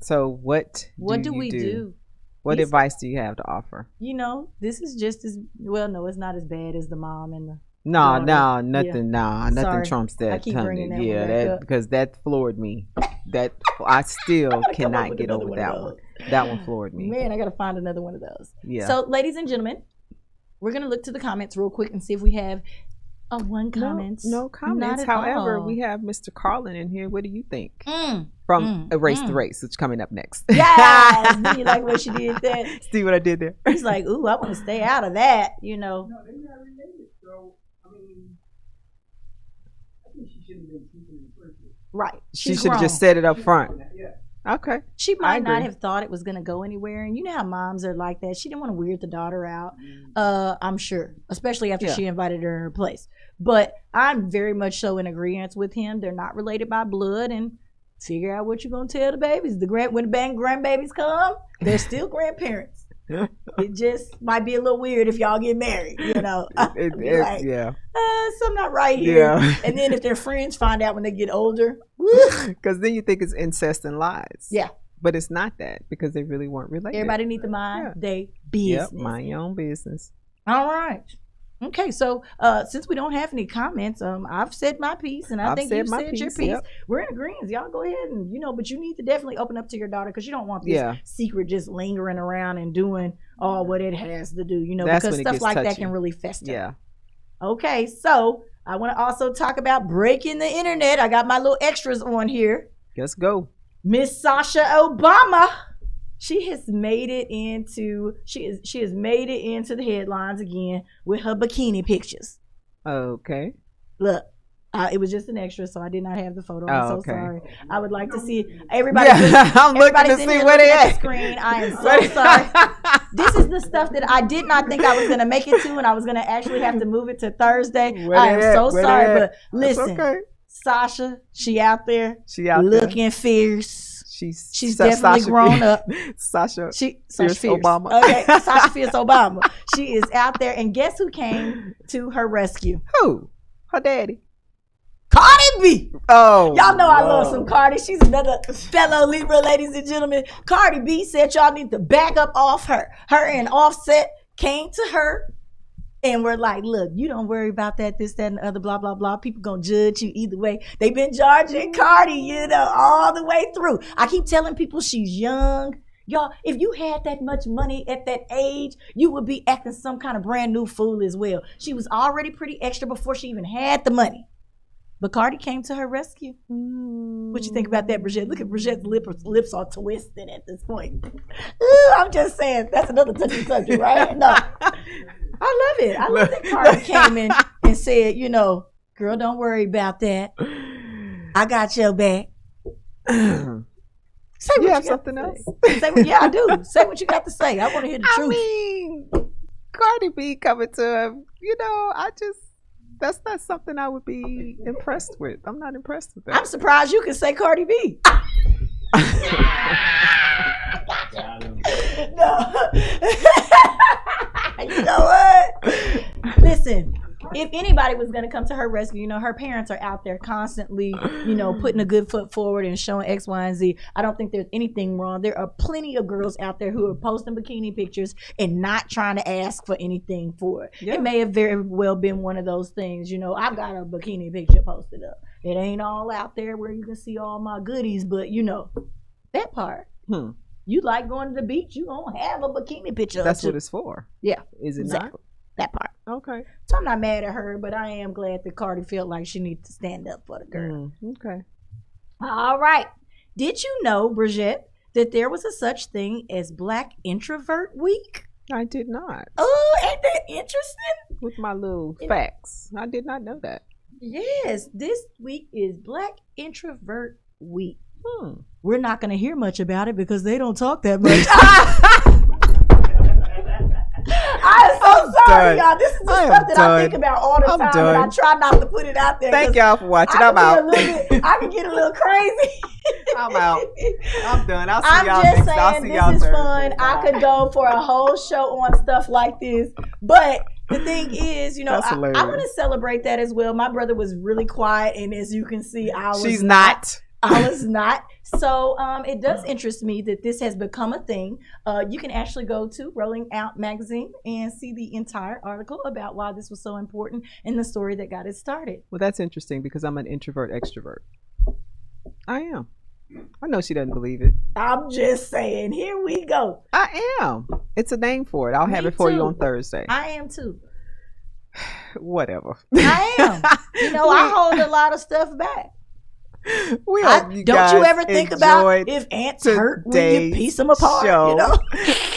So what do we do? What advice do you have to offer? You know, this is just as well. No, it's not as bad as the mom and the Nothing Sorry. trumps that. I keep honey. bringing that one Yeah, back up. because that floored me. That I still cannot get over that one. That one floored me. Man, I gotta find another one of those. Yeah. So, ladies and gentlemen, we're gonna look to the comments real quick and see if we have one comment. No comments. Not at However, all. we have Mr. Carlin in here. What do you think? From Erase the Race, which is coming up next. Yes, do you like what she did there? See what I did there? He's like, ooh, I want to stay out of that, you know. No, they're not related, so I mean, I think she shouldn't have been keeping it first. Right. She She's should have grown. just set it up front. Yeah. Okay. She I might not agree. have thought it was going to go anywhere. And you know how moms are like that. She didn't want to weird the daughter out, I'm sure, especially after Yeah. she invited her in her place. But I'm very much so in agreement with him. They're not related by blood, and figure out what you're going to tell the babies. When the grandbabies come, they're still grandparents. It just might be a little weird if y'all get married, you know. Yeah. Something not right here. Yeah. And then if their friends find out when they get older, Because then you think it's incest and lies. Yeah. But it's not that because they really weren't related. everybody need to mind they Yep, business. mind your own business. All right. Okay, so since we don't have any comments, I've said my piece, and I I've think said you've my said your piece, piece. yep. We're in agreement. Y'all go ahead and, but you need to definitely open up to your daughter because you don't want this Yeah. secret just lingering around and doing all what it has to do, That's because when it stuff gets like that touchy. can really fester. Yeah. Okay, so I want to also talk about breaking the internet. I got my little extras on here. Let's go. Miss Sasha Obama. She has made it into the headlines again with her bikini pictures. Okay. Look, it was just an extra, so I did not have the photo. I'm Oh, so okay. sorry. I would like to see everybody. Yeah, I'm looking to everybody's in see here where looking they at at. the screen. I am so sorry. This is the stuff that I did not think I was going to make it to, and I was going to actually have to move it to Thursday. Where I they am at? so Where they sorry, at? but That's listen, okay. Sasha, she out there She out there. looking fierce. She's definitely Sasha grown up. Sasha Fierce Obama. Okay, Sasha Fierce Obama. She is out there, and guess who came to her rescue? Who? Her daddy. Cardi B. Oh, y'all know I love some Cardi. She's another fellow Libra, ladies and gentlemen. Cardi B said y'all need to back up off her. Her and Offset came to her and we're like, look, you don't worry about that, this, that, and the other, blah, blah, blah. People gonna judge you either way. They've been judging Cardi, all the way through. I keep telling people she's young. Y'all, if you had that much money at that age, you would be acting some kind of brand new fool as well. She was already pretty extra before she even had the money. But Cardi came to her rescue. What you think about that, Bridget? Look at Bridget's lips are twisted at this point. Ooh, I'm just saying, that's another touchy subject, right? No. I love it. I love that Cardi came in and said, girl, don't worry about that. I got your back. Say what you have something else? Yeah, I do. Say what you got to say. I want to hear the truth. I mean, Cardi B coming to him, that's not something I would be impressed with. I'm not impressed with that. I'm surprised you can say Cardi B. No. You know what? Listen, if anybody was going to come to her rescue, her parents are out there constantly, putting a good foot forward and showing X, Y, and Z. I don't think there's anything wrong. There are plenty of girls out there who are posting bikini pictures and not trying to ask for anything for it. Yeah. It may have very well been one of those things. I've got a bikini picture posted up. It ain't all out there where you can see all my goodies, but that part. You like going to the beach, you don't have a bikini picture. That's what it's for. Yeah. Is it exactly. not? That part. Okay. So I'm not mad at her, but I am glad that Cardi felt like she needs to stand up for the girl. Okay. All right. Did you know, Bridget, that there was a such thing as Black Introvert Week? I did not. Oh, ain't that interesting? With my little facts. I did not know that. Yes, this week is Black Introvert Week. We're not going to hear much about it because they don't talk that much. I'm so sorry, y'all. This is the stuff that I think about all the time, and I try not to put it out there. Thank y'all for watching. I'm out. I can get a little crazy. I'm out. I'm done. I'll see I'm y'all just next. saying, I'll see y'all this is Thursday. fun. I could go for a whole show on stuff like this, but the thing is, I want to celebrate that as well. My brother was really quiet, and as you can see, I was She's not. I was not. So it does interest me that this has become a thing. You can actually go to Rolling Out Magazine and see the entire article about why this was so important and the story that got it started. Well, that's interesting because I'm an introvert extrovert. I am. I know she doesn't believe it. I'm just saying. Here we go. I am. It's a name for it. I'll have it for you on Thursday. I am too. Whatever. I am. I hold a lot of stuff back. Don't you ever think about if ants hurt when you piece them apart?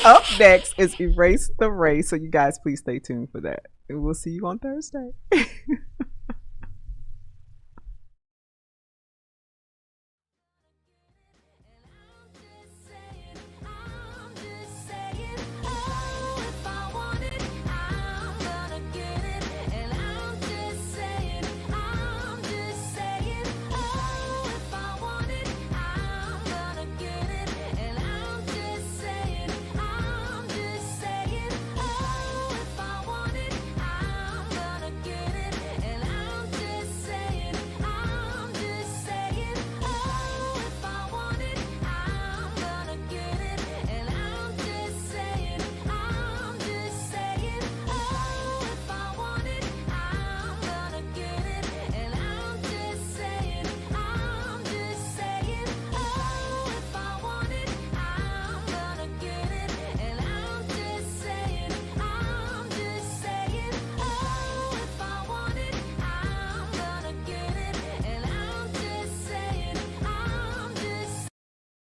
Up next is Erase the Race. So you guys please stay tuned for that. And we'll see you on Thursday.